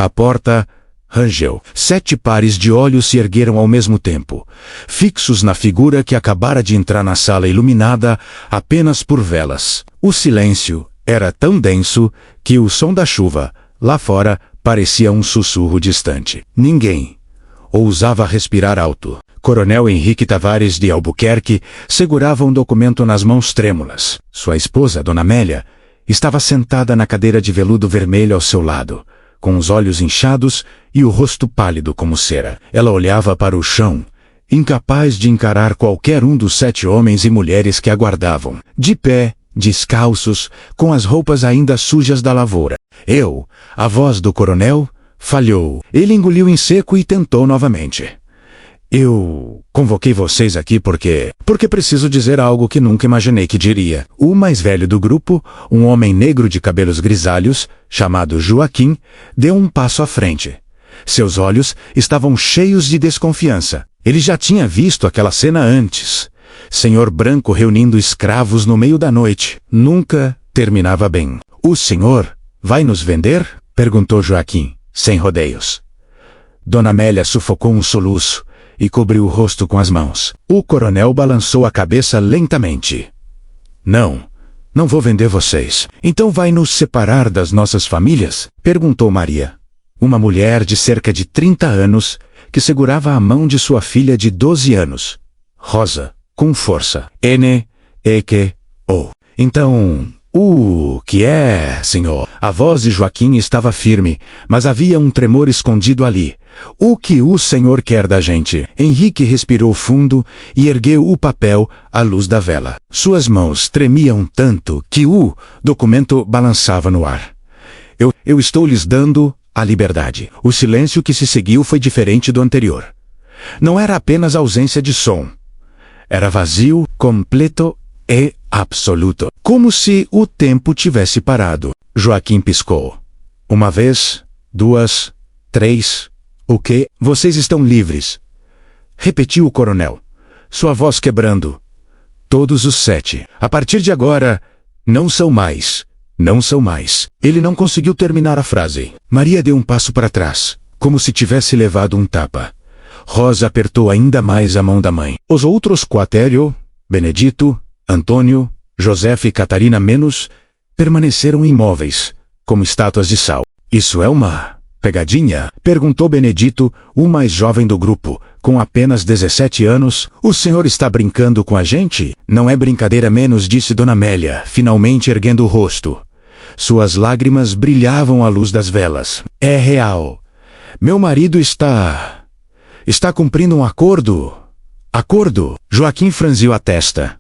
A porta rangeu. 7 pares de olhos se ergueram ao mesmo tempo, fixos na figura que acabara de entrar na sala iluminada apenas por velas. O silêncio era tão denso que o som da chuva, lá fora, parecia um sussurro distante. Ninguém ousava respirar alto. Coronel Henrique Tavares de Albuquerque segurava um documento nas mãos trêmulas. Sua esposa, Dona Amélia, estava sentada na cadeira de veludo vermelho ao seu lado, com os olhos inchados e o rosto pálido como cera. Ela olhava para o chão, incapaz de encarar qualquer um dos 7 homens e mulheres que aguardavam, de pé, descalços, com as roupas ainda sujas da lavoura. A voz do coronel, falhou. Ele engoliu em seco e tentou novamente. Eu convoquei vocês aqui porque preciso dizer algo que nunca imaginei que diria. O mais velho do grupo, um homem negro de cabelos grisalhos, chamado Joaquim, deu um passo à frente. Seus olhos estavam cheios de desconfiança. Ele já tinha visto aquela cena antes. Senhor Branco reunindo escravos no meio da noite. Nunca terminava bem. O senhor vai nos vender? Perguntou Joaquim, sem rodeios. Dona Amélia sufocou um soluço e cobriu o rosto com as mãos. O coronel balançou a cabeça lentamente. Não vou vender vocês. Então vai nos separar das nossas famílias? Perguntou Maria, uma mulher de cerca de 30 anos que segurava a mão de sua filha de 12 anos. Rosa, com força. N-E-Q-O. Então, o que é, senhor? A voz de Joaquim estava firme, mas havia um tremor escondido ali. O que o senhor quer da gente? Henrique respirou fundo e ergueu o papel à luz da vela. Suas mãos tremiam tanto que o documento balançava no ar. Eu estou lhes dando a liberdade. O silêncio que se seguiu foi diferente do anterior. Não era apenas ausência de som. Era vazio, completo e absoluto. Como se o tempo tivesse parado. Joaquim piscou. 1 vez, 2, 3... O quê? Vocês estão livres. Repetiu o coronel, sua voz quebrando. Todos os 7. A partir de agora, não são mais. Não são mais. Ele não conseguiu terminar a frase. Maria deu um passo para trás, como se tivesse levado um tapa. Rosa apertou ainda mais a mão da mãe. Os outros 4, Benedito, Antônio, Josefa e Catarina menos, permaneceram imóveis, como estátuas de sal. Isso é uma pegadinha? Perguntou Benedito, o mais jovem do grupo, com apenas 17 anos. O senhor está brincando com a gente? Não é brincadeira menos, disse Dona Amélia, finalmente erguendo o rosto. Suas lágrimas brilhavam à luz das velas. É real. Meu marido está cumprindo um acordo. Acordo? Joaquim franziu a testa.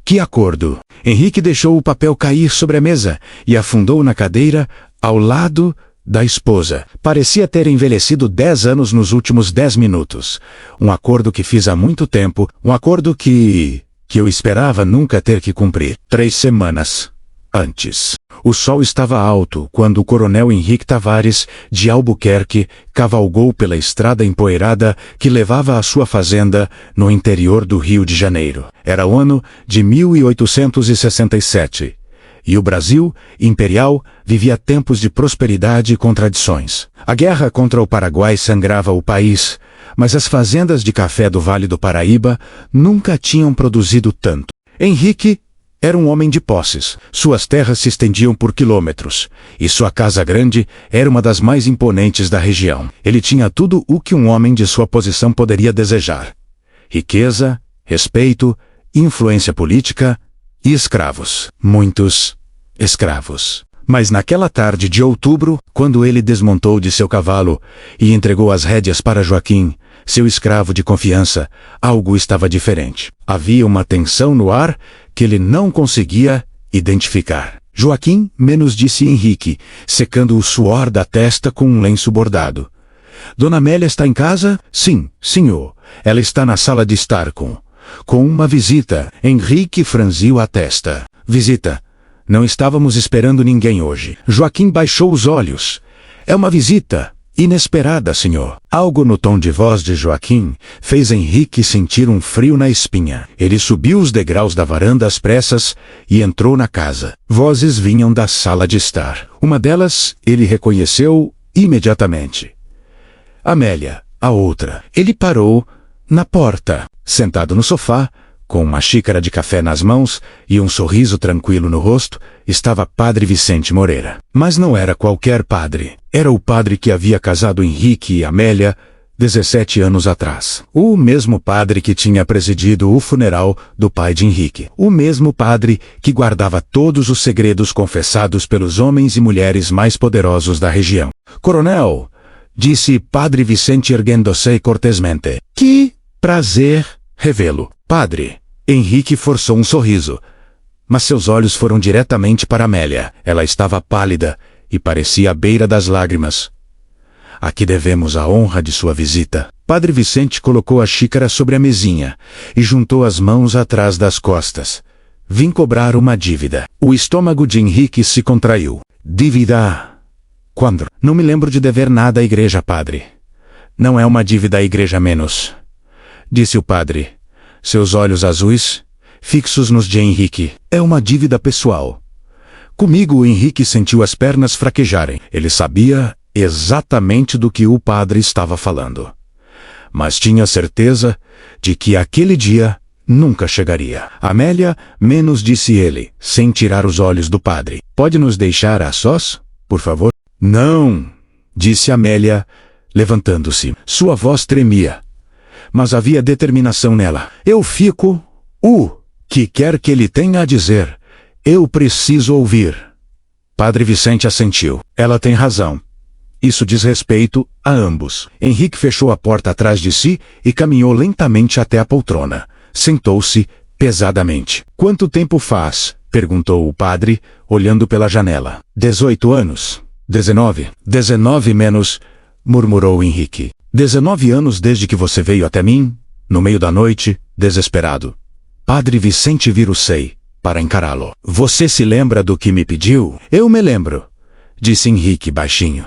Que acordo? Henrique deixou o papel cair sobre a mesa e afundou na cadeira ao lado da esposa. Parecia ter envelhecido 10 anos nos últimos 10 minutos. Um acordo que fiz há muito tempo, um acordo que eu esperava nunca ter que cumprir. 3 semanas antes. O sol estava alto quando o coronel Henrique Tavares de Albuquerque cavalgou pela estrada empoeirada que levava à sua fazenda no interior do Rio de Janeiro. Era o ano de 1867. E o Brasil, imperial, vivia tempos de prosperidade e contradições. A guerra contra o Paraguai sangrava o país, mas as fazendas de café do Vale do Paraíba nunca tinham produzido tanto. Henrique era um homem de posses. Suas terras se estendiam por quilômetros, e sua casa grande era uma das mais imponentes da região. Ele tinha tudo o que um homem de sua posição poderia desejar: riqueza, respeito, influência política e escravos. Muitos escravos. Mas naquela tarde de outubro, quando ele desmontou de seu cavalo e entregou as rédeas para Joaquim, seu escravo de confiança, algo estava diferente. Havia uma tensão no ar que ele não conseguia identificar. Joaquim menos, disse Henrique, secando o suor da testa com um lenço bordado. Dona Amélia está em casa? Sim, senhor. Ela está na sala de estar com uma visita. Henrique franziu a testa. Visita? Não estávamos esperando ninguém hoje. Joaquim baixou os olhos. É uma visita inesperada, senhor. Algo no tom de voz de Joaquim fez Henrique sentir um frio na espinha. Ele subiu os degraus da varanda às pressas e entrou na casa. Vozes vinham da sala de estar. Uma delas ele reconheceu imediatamente. Amélia, a outra. Ele parou na porta, sentado no sofá, com uma xícara de café nas mãos e um sorriso tranquilo no rosto, estava Padre Vicente Moreira. Mas não era qualquer padre. Era o padre que havia casado Henrique e Amélia 17 anos atrás. O mesmo padre que tinha presidido o funeral do pai de Henrique. O mesmo padre que guardava todos os segredos confessados pelos homens e mulheres mais poderosos da região. Coronel, disse Padre Vicente erguendo-se cortesmente. Que prazer revê-lo. Padre. Henrique forçou um sorriso, mas seus olhos foram diretamente para Amélia. Ela estava pálida e parecia à beira das lágrimas. A que devemos a honra de sua visita? Padre Vicente colocou a xícara sobre a mesinha e juntou as mãos atrás das costas. Vim cobrar uma dívida. O estômago de Henrique se contraiu. Dívida? Quando? Não me lembro de dever nada à igreja, padre. Não é uma dívida à igreja menos, disse o padre. Seus olhos azuis, fixos nos de Henrique. É uma dívida pessoal. Comigo o Henrique sentiu as pernas fraquejarem. Ele sabia exatamente do que o padre estava falando. Mas tinha certeza de que aquele dia nunca chegaria. Amélia, menos, disse ele, sem tirar os olhos do padre. Pode nos deixar a sós, por favor? Não, disse Amélia, levantando-se. Sua voz tremia, mas havia determinação nela. Eu fico. O que quer que ele tenha a dizer, eu preciso ouvir. Padre Vicente assentiu. Ela tem razão. Isso diz respeito a ambos. Henrique fechou a porta atrás de si e caminhou lentamente até a poltrona. Sentou-se pesadamente. Quanto tempo faz? Perguntou o padre, olhando pela janela. 18 anos. 19. 19 menos, murmurou Henrique. 19 anos desde que você veio até mim, no meio da noite, desesperado. Padre Vicente vira-se para encará-lo. Você se lembra do que me pediu? Eu me lembro, disse Henrique baixinho.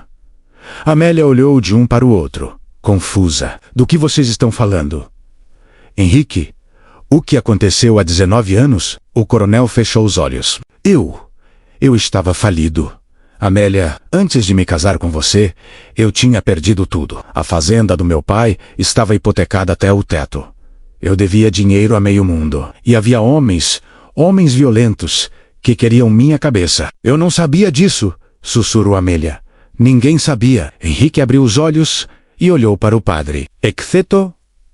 Amélia olhou de um para o outro, confusa. Do que vocês estão falando? Henrique, o que aconteceu há 19 anos? O coronel fechou os olhos. Eu estava falido. Amélia, antes de me casar com você, eu tinha perdido tudo. A fazenda do meu pai estava hipotecada até o teto. Eu devia dinheiro a meio mundo. E havia homens violentos, que queriam minha cabeça. Eu não sabia disso, sussurrou Amélia. Ninguém sabia. Henrique abriu os olhos e olhou para o padre. Exceto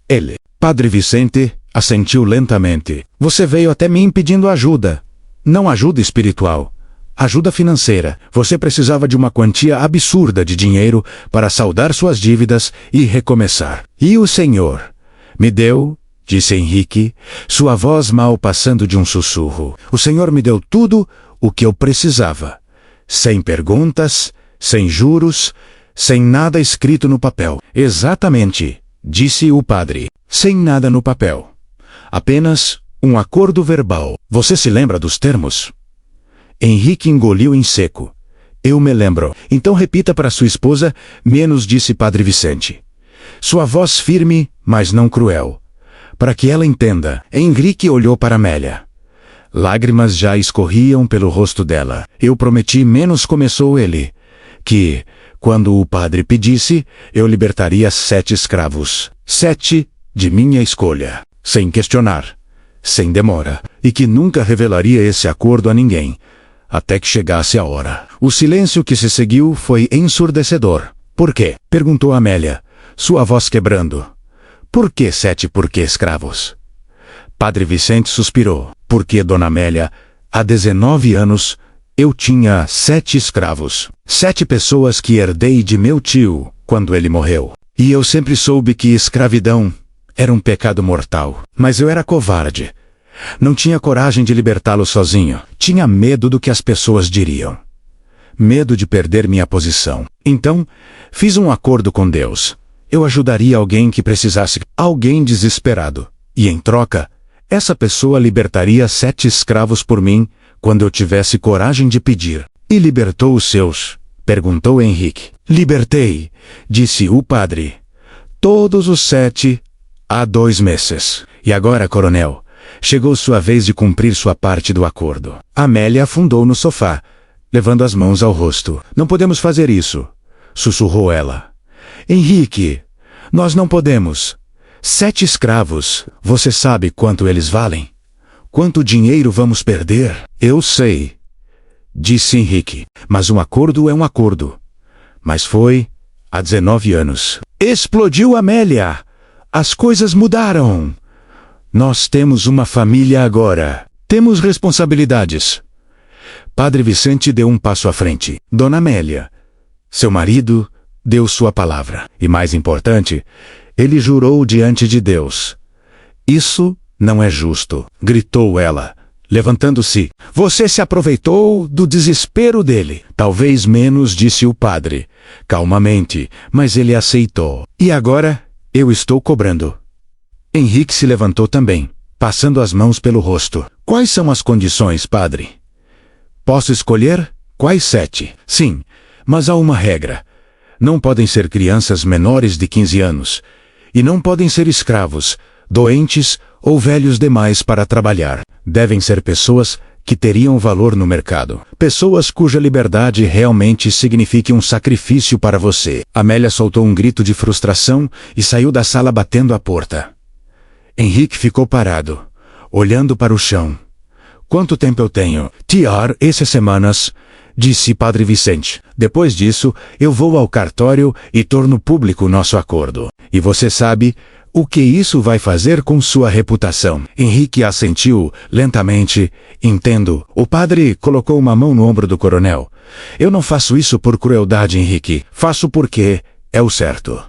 ele. Padre Vicente assentiu lentamente. Você veio até mim pedindo ajuda. Não ajuda espiritual. Ajuda financeira. Você precisava de uma quantia absurda de dinheiro para saldar suas dívidas e recomeçar. E o senhor me deu, disse Henrique, sua voz mal passando de um sussurro. O senhor me deu tudo o que eu precisava. Sem perguntas, sem juros, sem nada escrito no papel. Exatamente, disse o padre. Sem nada no papel. Apenas um acordo verbal. Você se lembra dos termos? Henrique engoliu em seco. Eu me lembro. Então repita para sua esposa, menos, disse Padre Vicente. Sua voz firme, mas não cruel. Para que ela entenda. Henrique olhou para Amélia. Lágrimas já escorriam pelo rosto dela. Eu prometi, menos, começou ele, que, quando o padre pedisse, eu libertaria 7 escravos. 7 de minha escolha. Sem questionar. Sem demora. E que nunca revelaria esse acordo a ninguém. Até que chegasse a hora. O silêncio que se seguiu foi ensurdecedor. Por quê? Perguntou Amélia, sua voz quebrando. Por que 7? Por que escravos? Padre Vicente suspirou. Porque, dona Amélia, há 19 anos, eu tinha 7 escravos. 7 pessoas que herdei de meu tio, quando ele morreu. E eu sempre soube que escravidão era um pecado mortal. Mas eu era covarde. Não tinha coragem de libertá-lo sozinho. Tinha medo do que as pessoas diriam. Medo de perder minha posição. Então, fiz um acordo com Deus. Eu ajudaria alguém que precisasse, alguém desesperado. E em troca, essa pessoa libertaria 7 escravos por mim, quando eu tivesse coragem de pedir. E libertou os seus? Perguntou Henrique. Libertei, disse o padre. Todos os 7, há 2 meses. E agora, coronel, chegou sua vez de cumprir sua parte do acordo. Amélia afundou no sofá, levando as mãos ao rosto. Não podemos fazer isso. sussurrou ela. Henrique, nós não podemos. 7 escravos, você sabe quanto eles valem? Quanto dinheiro vamos perder? Eu sei, disse Henrique, mas um acordo é um acordo. Mas foi há 19 anos. Explodiu Amélia! As coisas mudaram! Nós temos uma família agora. Temos responsabilidades. Padre Vicente deu um passo à frente. Dona Amélia, seu marido, deu sua palavra. E mais importante, ele jurou diante de Deus. Isso não é justo, gritou ela, levantando-se. Você se aproveitou do desespero dele. Talvez menos, disse o padre, calmamente, mas ele aceitou. E agora, eu estou cobrando. Henrique se levantou também, passando as mãos pelo rosto. Quais são as condições, padre? Posso escolher? Quais 7? Sim, mas há uma regra. Não podem ser crianças menores de 15 anos. E não podem ser escravos, doentes ou velhos demais para trabalhar. Devem ser pessoas que teriam valor no mercado. Pessoas cuja liberdade realmente signifique um sacrifício para você. Amélia soltou um grito de frustração e saiu da sala batendo a porta. Henrique ficou parado, olhando para o chão. Quanto tempo eu tenho? Tiar, essas semanas, disse Padre Vicente. Depois disso, eu vou ao cartório e torno público nosso acordo. E você sabe o que isso vai fazer com sua reputação. Henrique assentiu, lentamente. Entendo. O padre colocou uma mão no ombro do coronel. Eu não faço isso por crueldade, Henrique. Faço porque é o certo.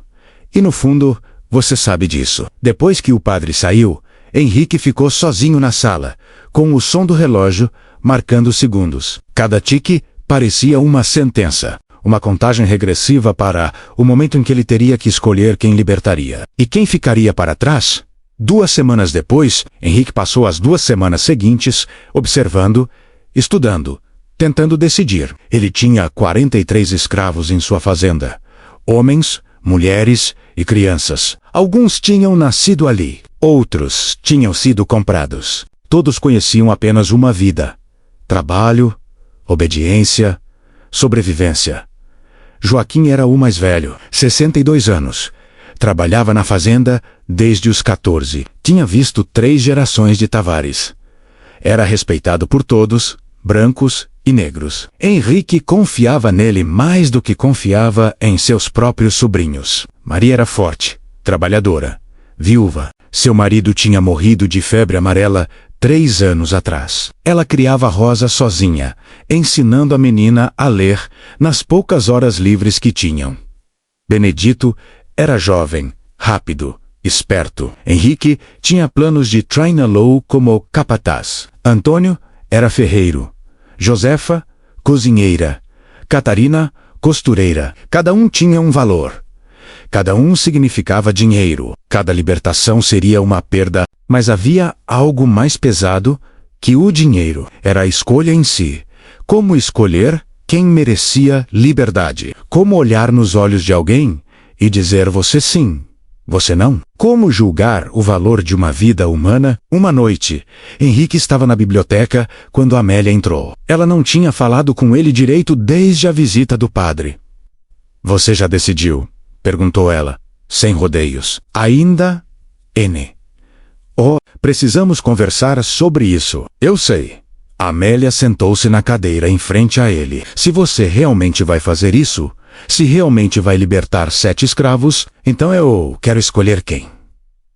E no fundo, você sabe disso. Depois que o padre saiu, Henrique ficou sozinho na sala, com o som do relógio marcando segundos. Cada tique parecia uma sentença. Uma contagem regressiva para o momento em que ele teria que escolher quem libertaria. E quem ficaria para trás? 2 semanas depois, Henrique passou as 2 semanas seguintes observando, estudando, tentando decidir. Ele tinha 43 escravos em sua fazenda. Homens, mulheres e crianças. Alguns tinham nascido ali. Outros tinham sido comprados. Todos conheciam apenas uma vida: trabalho, obediência, sobrevivência. Joaquim era o mais velho, 62 anos. Trabalhava na fazenda desde os 14. Tinha visto 3 gerações de Tavares. Era respeitado por todos, brancos e negros. Henrique confiava nele mais do que confiava em seus próprios sobrinhos. Maria era forte, trabalhadora, viúva. Seu marido tinha morrido de febre amarela 3 anos atrás. Ela criava Rosa sozinha, ensinando a menina a ler nas poucas horas livres que tinham. Benedito era jovem, rápido, esperto. Henrique tinha planos de treiná-lo como capataz. Antônio era ferreiro. Josefa, cozinheira. Catarina, costureira. Cada um tinha um valor. Cada um significava dinheiro. Cada libertação seria uma perda. Mas havia algo mais pesado que o dinheiro. Era a escolha em si. Como escolher quem merecia liberdade. Como olhar nos olhos de alguém e dizer você sim, você não. Como julgar o valor de uma vida humana? Uma noite, Henrique estava na biblioteca quando Amélia entrou. Ela não tinha falado com ele direito desde a visita do padre. Você já decidiu? Perguntou ela, sem rodeios. Ainda, N. Oh, precisamos conversar sobre isso. Eu sei. Amélia sentou-se na cadeira em frente a ele. Se você realmente vai fazer isso, se realmente vai libertar 7 escravos, então eu quero escolher quem.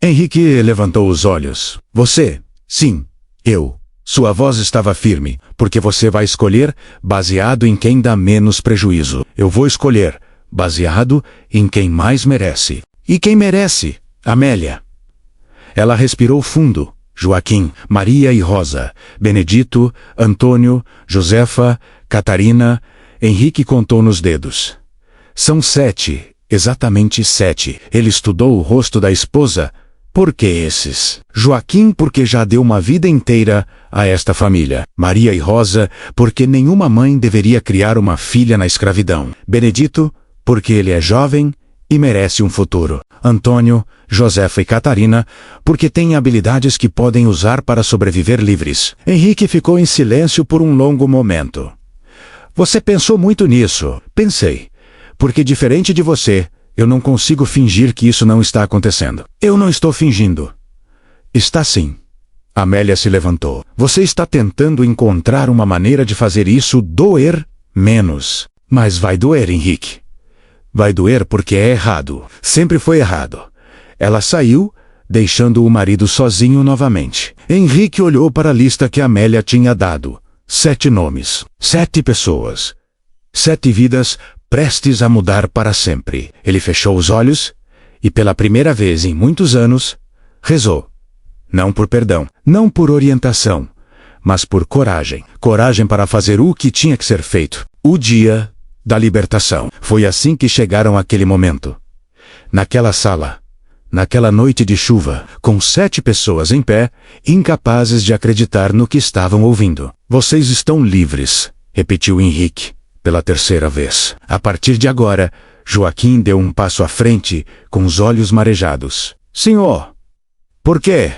Henrique levantou os olhos. Você? Sim, eu. Sua voz estava firme, porque você vai escolher baseado em quem dá menos prejuízo. Eu vou escolher baseado em quem mais merece. E quem merece? Amélia. Ela respirou fundo. Joaquim, Maria e Rosa, Benedito, Antônio, Josefa, Catarina. Henrique contou nos dedos. São 7, exatamente 7. Ele estudou o rosto da esposa. Por que esses? Joaquim, porque já deu uma vida inteira a esta família. Maria e Rosa, porque nenhuma mãe deveria criar uma filha na escravidão. Benedito, porque ele é jovem e merece um futuro. Antônio, Josefa e Catarina, porque têm habilidades que podem usar para sobreviver livres. Henrique ficou em silêncio por um longo momento. Você pensou muito nisso. Pensei. porque diferente de você, eu não consigo fingir que isso não está acontecendo. Eu não estou fingindo. Está sim. Amélia se levantou. Você está tentando encontrar uma maneira de fazer isso doer menos. Mas vai doer, Henrique. Vai doer porque é errado. Sempre foi errado. Ela saiu, deixando o marido sozinho novamente. Henrique olhou para a lista que Amélia tinha dado. 7 nomes. 7 pessoas. 7 vidas prestes a mudar para sempre. Ele fechou os olhos e, pela primeira vez em muitos anos, rezou. Não por perdão, não por orientação, mas por coragem. Coragem para fazer o que tinha que ser feito. O dia da libertação. Foi assim que chegaram àquele momento. Naquela sala, naquela noite de chuva, com 7 pessoas em pé, incapazes de acreditar no que estavam ouvindo. Vocês estão livres, repetiu Henrique, pela terceira vez. A partir de agora, Joaquim deu um passo à frente, com os olhos marejados. Senhor, por quê?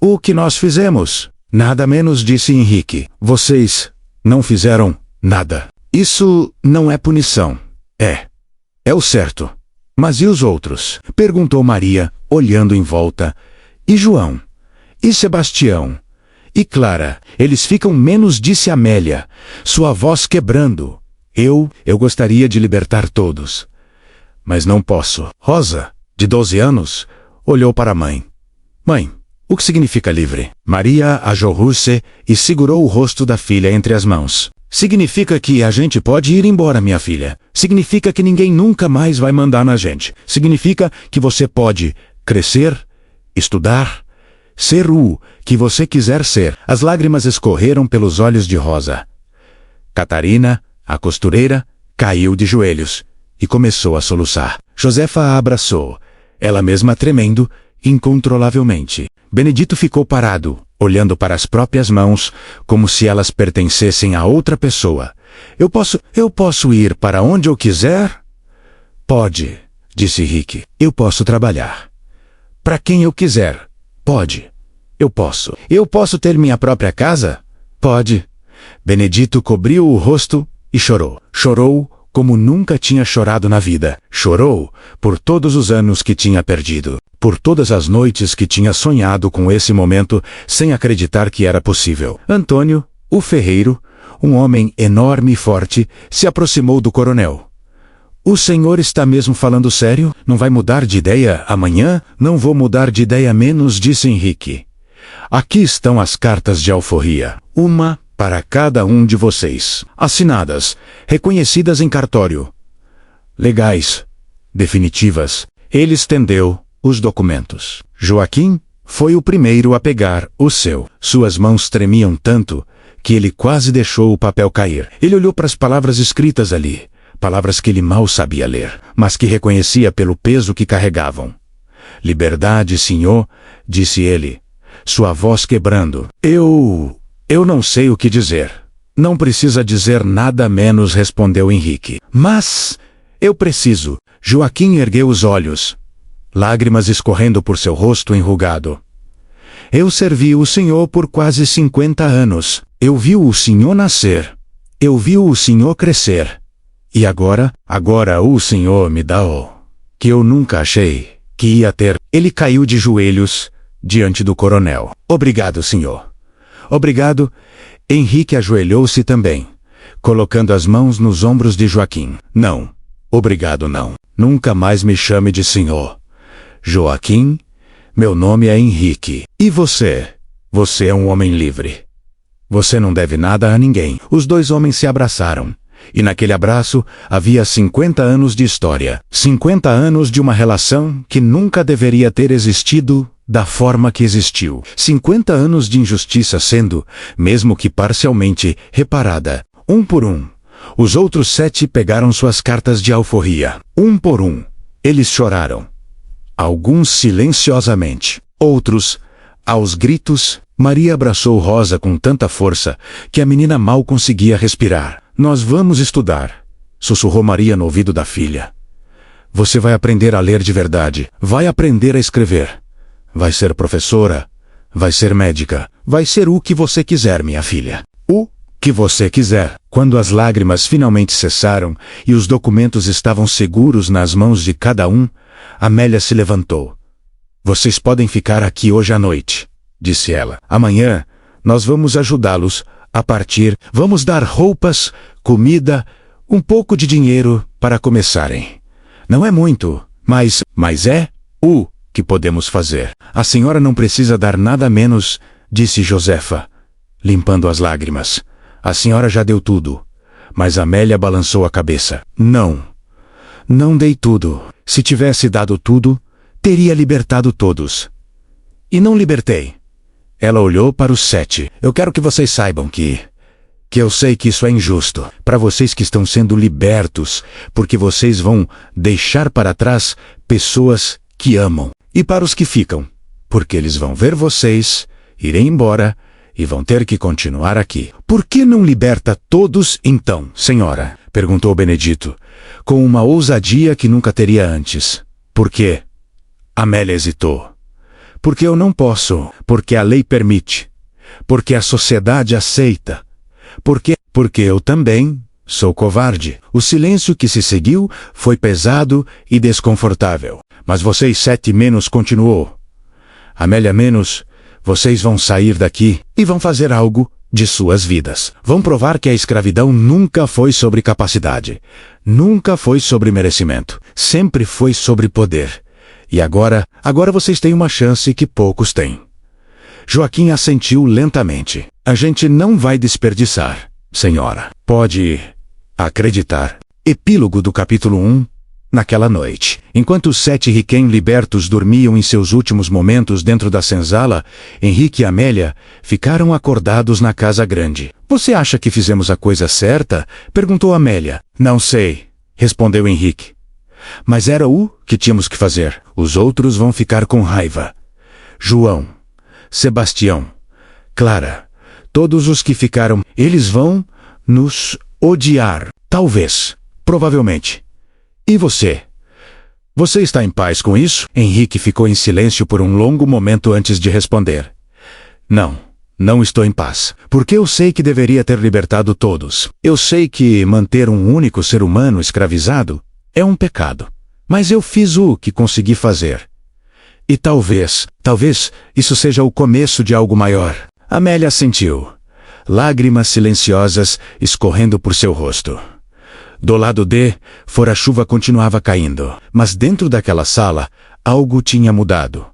O que nós fizemos? Nada menos, disse Henrique. Vocês não fizeram nada. Isso não é punição. É o certo. Mas e os outros? Perguntou Maria, olhando em volta. E João? E Sebastião? E Clara? Eles ficam menos, disse Amélia, sua voz quebrando. Eu gostaria de libertar todos. Mas não posso. Rosa, de 12 anos, olhou para a mãe. Mãe, o que significa livre? Maria ajorrou-se e segurou o rosto da filha entre as mãos. Significa que a gente pode ir embora, minha filha. Significa que ninguém nunca mais vai mandar na gente. Significa que você pode crescer, estudar, ser o que você quiser ser. As lágrimas escorreram pelos olhos de Rosa. Catarina, a costureira, caiu de joelhos e começou a soluçar. Josefa a abraçou, ela mesma tremendo incontrolavelmente. Benedito ficou parado, olhando para as próprias mãos, como se elas pertencessem a outra pessoa. Eu posso ir para onde eu quiser? Pode, disse Henrique. Eu posso trabalhar. Para quem eu quiser. Pode. Eu posso. Eu posso ter minha própria casa? Pode. Benedito cobriu o rosto e chorou. Chorou como nunca tinha chorado na vida. Chorou por todos os anos que tinha perdido. Por todas as noites que tinha sonhado com esse momento, sem acreditar que era possível. Antônio, o ferreiro, um homem enorme e forte, se aproximou do coronel. O senhor está mesmo falando sério? Não vai mudar de ideia amanhã? Não vou mudar de ideia menos, disse Henrique. Aqui estão as cartas de alforria. Uma para cada um de vocês. Assinadas, reconhecidas em cartório. Legais, definitivas. Ele estendeu os documentos. Joaquim foi o primeiro a pegar o seu. Suas mãos tremiam tanto que ele quase deixou o papel cair. Ele olhou para as palavras escritas ali, palavras que ele mal sabia ler, mas que reconhecia pelo peso que carregavam. Liberdade, senhor, disse ele, sua voz quebrando. Eu não sei o que dizer. Não precisa dizer nada menos, respondeu Henrique. Mas eu preciso. Joaquim ergueu os olhos, lágrimas escorrendo por seu rosto enrugado. Eu servi o senhor por quase 50 anos. Eu vi o senhor nascer. Eu vi o senhor crescer. E agora o senhor me dá o que eu nunca achei que ia ter. Ele caiu de joelhos diante do coronel. Obrigado, senhor. Obrigado. Henrique ajoelhou-se também, colocando as mãos nos ombros de Joaquim. Não. Obrigado, não. Nunca mais me chame de senhor. Joaquim, meu nome é Henrique. E você? Você é um homem livre. Você não deve nada a ninguém. Os dois homens se abraçaram. E naquele abraço havia 50 anos de história. 50 anos de uma relação que nunca deveria ter existido da forma que existiu. 50 anos de injustiça sendo, mesmo que parcialmente, reparada. Um por um. Os outros 7 pegaram suas cartas de alforria. Um por um. Eles choraram. Alguns silenciosamente. Outros, aos gritos. Maria abraçou Rosa com tanta força que a menina mal conseguia respirar. Nós vamos estudar, sussurrou Maria no ouvido da filha. Você vai aprender a ler de verdade. Vai aprender a escrever. Vai ser professora. Vai ser médica. Vai ser o que você quiser, minha filha. O que você quiser. Quando as lágrimas finalmente cessaram e os documentos estavam seguros nas mãos de cada um, Amélia se levantou. Vocês podem ficar aqui hoje à noite, disse ela. Amanhã, nós vamos ajudá-los a partir. Vamos dar roupas, comida, um pouco de dinheiro para começarem. Não é muito, mas é o que podemos fazer. A senhora não precisa dar nada menos, disse Josefa, limpando as lágrimas. A senhora já deu tudo. Mas Amélia balançou a cabeça. Não dei tudo. Se tivesse dado tudo, teria libertado todos. E não libertei. Ela olhou para os 7. Eu quero que vocês saibam que eu sei que isso é injusto. Para vocês que estão sendo libertos, porque vocês vão deixar para trás pessoas que amam. E para os que ficam, porque eles vão ver vocês irem embora e vão ter que continuar aqui. Por que não liberta todos então, senhora? Perguntou Benedito, com uma ousadia que nunca teria antes. Por quê? Amélia hesitou. Porque eu não posso, porque a lei permite, porque a sociedade aceita, porque eu também sou covarde. O silêncio que se seguiu foi pesado e desconfortável. Mas vocês 7 menos continuou. Amélia menos, vocês vão sair daqui e vão fazer algo de suas vidas. Vão provar que a escravidão nunca foi sobre capacidade, nunca foi sobre merecimento, sempre foi sobre poder. E agora vocês têm uma chance que poucos têm. Joaquim assentiu lentamente. A gente não vai desperdiçar, senhora. Pode acreditar. Epílogo do capítulo 1. Naquela noite, enquanto os 7 recém-libertos dormiam em seus últimos momentos dentro da senzala, Henrique e Amélia ficaram acordados na casa grande. Você acha que fizemos a coisa certa? Perguntou Amélia. Não sei, respondeu Henrique. Mas era o que tínhamos que fazer. Os outros vão ficar com raiva. João, Sebastião, Clara, todos os que ficaram, eles vão nos odiar. Talvez, provavelmente. E você? Você está em paz com isso? Henrique ficou em silêncio por um longo momento antes de responder. Não estou em paz. Porque eu sei que deveria ter libertado todos. Eu sei que manter um único ser humano escravizado é um pecado. Mas eu fiz o que consegui fazer. E talvez isso seja o começo de algo maior. Amélia sentiu lágrimas silenciosas escorrendo por seu rosto. Do lado de fora a chuva continuava caindo, mas dentro daquela sala, algo tinha mudado.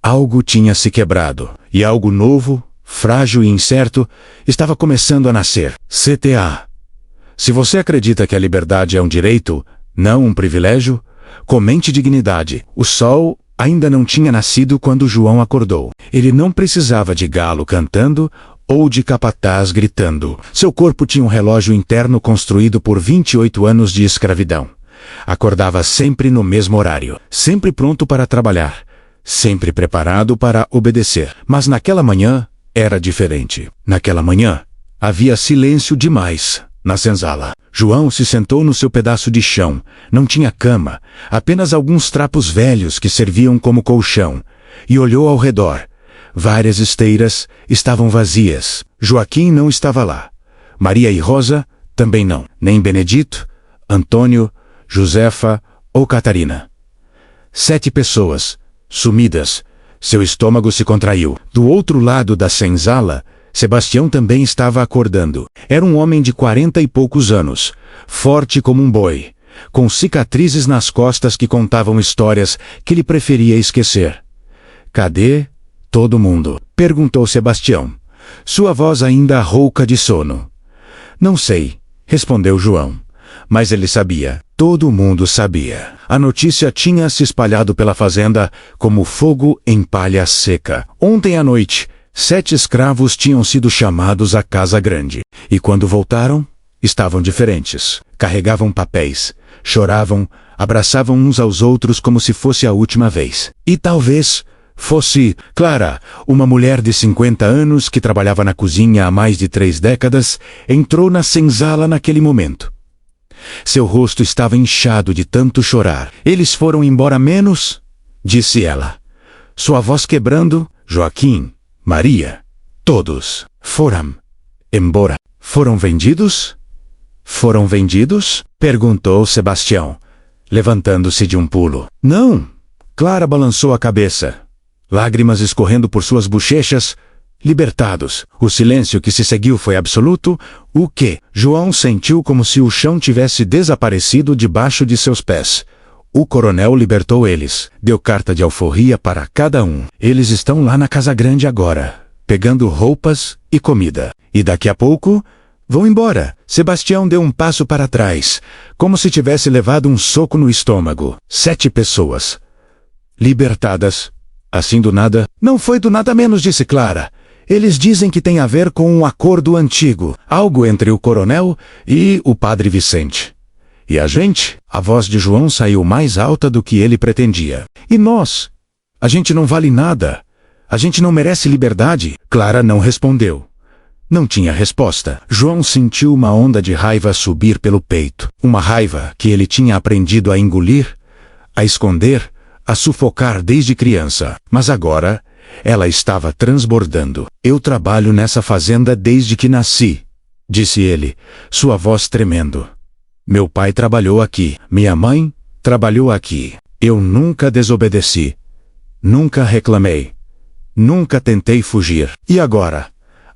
Algo tinha se quebrado, e algo novo, frágil e incerto, estava começando a nascer. CTA. Se você acredita que a liberdade é um direito, não um privilégio, comente dignidade. O sol ainda não tinha nascido quando João acordou. Ele não precisava de galo cantando ou de capataz gritando. Seu corpo tinha um relógio interno construído por 28 anos de escravidão. Acordava sempre no mesmo horário, sempre pronto para trabalhar, sempre preparado para obedecer. Mas naquela manhã era diferente. Naquela manhã havia silêncio demais na senzala. João se sentou no seu pedaço de chão. Não tinha cama, apenas alguns trapos velhos que serviam como colchão, e olhou ao redor. Várias esteiras estavam vazias. Joaquim não estava lá. Maria e Rosa também não. Nem Benedito, Antônio, Josefa ou Catarina. 7 pessoas, sumidas. Seu estômago se contraiu. Do outro lado da senzala, Sebastião também estava acordando. Era um homem de 40 e poucos anos, forte como um boi, com cicatrizes nas costas que contavam histórias que ele preferia esquecer. Cadê todo mundo? Perguntou Sebastião, sua voz ainda rouca de sono. Não sei, respondeu João. Mas ele sabia. Todo mundo sabia. A notícia tinha se espalhado pela fazenda como fogo em palha seca. Ontem à noite, 7 escravos tinham sido chamados à casa grande. E quando voltaram, estavam diferentes. Carregavam papéis, choravam, abraçavam uns aos outros como se fosse a última vez. E talvez fosse Clara, uma mulher de 50 anos que trabalhava na cozinha há mais de 3 décadas, entrou na senzala naquele momento. Seu rosto estava inchado de tanto chorar. Eles foram embora menos, disse ela. Sua voz quebrando. Joaquim, Maria, todos foram embora. Foram vendidos? Foram vendidos? Perguntou Sebastião, levantando-se de um pulo. Não! Clara balançou a cabeça, lágrimas escorrendo por suas bochechas. Libertados. O silêncio que se seguiu foi absoluto. O que? João sentiu como se o chão tivesse desaparecido debaixo de seus pés. O coronel libertou eles. Deu carta de alforria para cada um. Eles estão lá na Casa Grande agora, pegando roupas e comida. E daqui a pouco vão embora. Sebastião deu um passo para trás, como se tivesse levado um soco no estômago. 7 pessoas libertadas. Assim do nada? Não foi do nada menos, disse Clara. Eles dizem que tem a ver com um acordo antigo, algo entre o coronel e o padre Vicente. E a gente? A voz de João saiu mais alta do que ele pretendia. E nós? A gente não vale nada. A gente não merece liberdade. Clara não respondeu. Não tinha resposta. João sentiu uma onda de raiva subir pelo peito. Uma raiva que ele tinha aprendido a engolir, a esconder, a sufocar desde criança. Mas agora ela estava transbordando. Eu trabalho nessa fazenda desde que nasci, disse ele, sua voz tremendo. Meu pai trabalhou aqui. Minha mãe trabalhou aqui. Eu nunca desobedeci. Nunca reclamei. Nunca tentei fugir. E agora?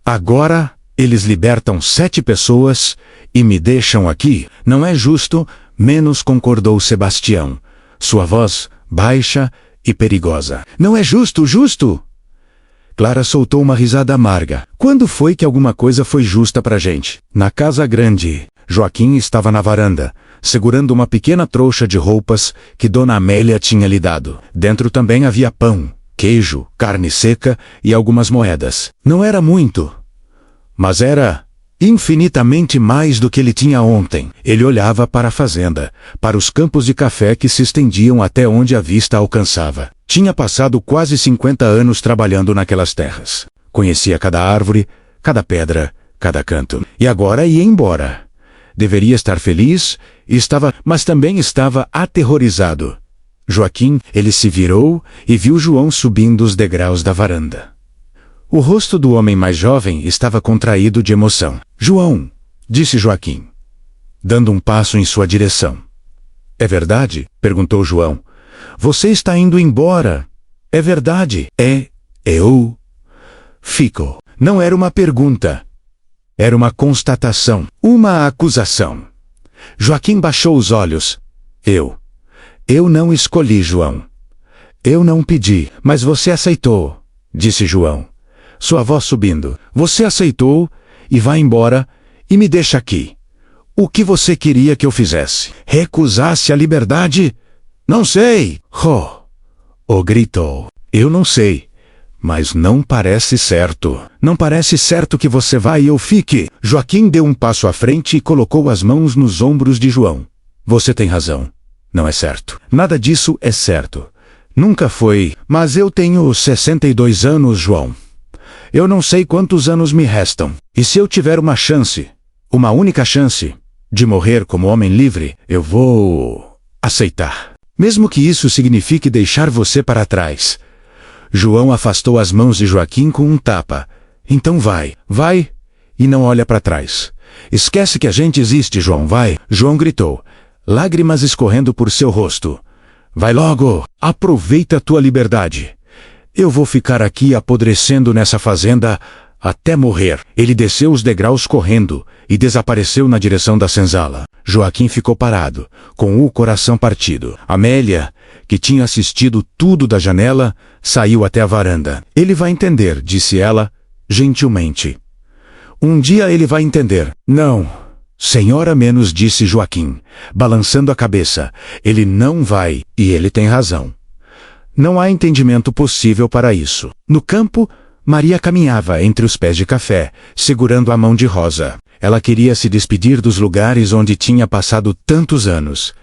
Agora eles libertam 7 pessoas e me deixam aqui? Não é justo, menos concordou Sebastião, sua voz baixa e perigosa. Não é justo? Clara soltou uma risada amarga. Quando foi que alguma coisa foi justa pra gente? Na Casa Grande. Joaquim estava na varanda, segurando uma pequena trouxa de roupas que Dona Amélia tinha lhe dado. Dentro também havia pão, queijo, carne seca e algumas moedas. Não era muito, mas era infinitamente mais do que ele tinha ontem. Ele olhava para a fazenda, para os campos de café que se estendiam até onde a vista alcançava. Tinha passado quase 50 anos trabalhando naquelas terras. Conhecia cada árvore, cada pedra, cada canto. E agora ia embora. Deveria estar feliz, mas também estava aterrorizado. Joaquim, ele se virou e viu João subindo os degraus da varanda. O rosto do homem mais jovem estava contraído de emoção. João, disse Joaquim, dando um passo em sua direção. É verdade? Perguntou João. Você está indo embora. É verdade. Eu fico. Não era uma pergunta. Era uma constatação. Uma acusação. Joaquim baixou os olhos. Eu não escolhi, João. Eu não pedi, mas você aceitou, disse João, sua voz subindo. Você aceitou e vai embora e me deixa aqui. O que você queria que eu fizesse? Recusasse a liberdade? Não sei! Gritou. Eu não sei, mas não parece certo. Não parece certo que você vá e eu fique. Joaquim deu um passo à frente e colocou as mãos nos ombros de João. Você tem razão. Não é certo. Nada disso é certo. Nunca foi. Mas eu tenho 62 anos, João. Eu não sei quantos anos me restam. E se eu tiver uma chance, uma única chance, de morrer como homem livre, eu vou aceitar. Mesmo que isso signifique deixar você para trás. João afastou as mãos de Joaquim com um tapa. Então vai e não olha para trás. Esquece que a gente existe, João, vai. João gritou, lágrimas escorrendo por seu rosto. Vai logo, aproveita a tua liberdade. Eu vou ficar aqui apodrecendo nessa fazenda até morrer. Ele desceu os degraus correndo e desapareceu na direção da senzala. Joaquim ficou parado, com o coração partido. Amélia, que tinha assistido tudo da janela, saiu até a varanda. Ele vai entender, disse ela, gentilmente. Um dia ele vai entender. Não, senhora, menos, disse Joaquim, balançando a cabeça. Ele não vai, e ele tem razão. Não há entendimento possível para isso. No campo, Maria caminhava entre os pés de café, segurando a mão de Rosa. Ela queria se despedir dos lugares onde tinha passado tantos anos.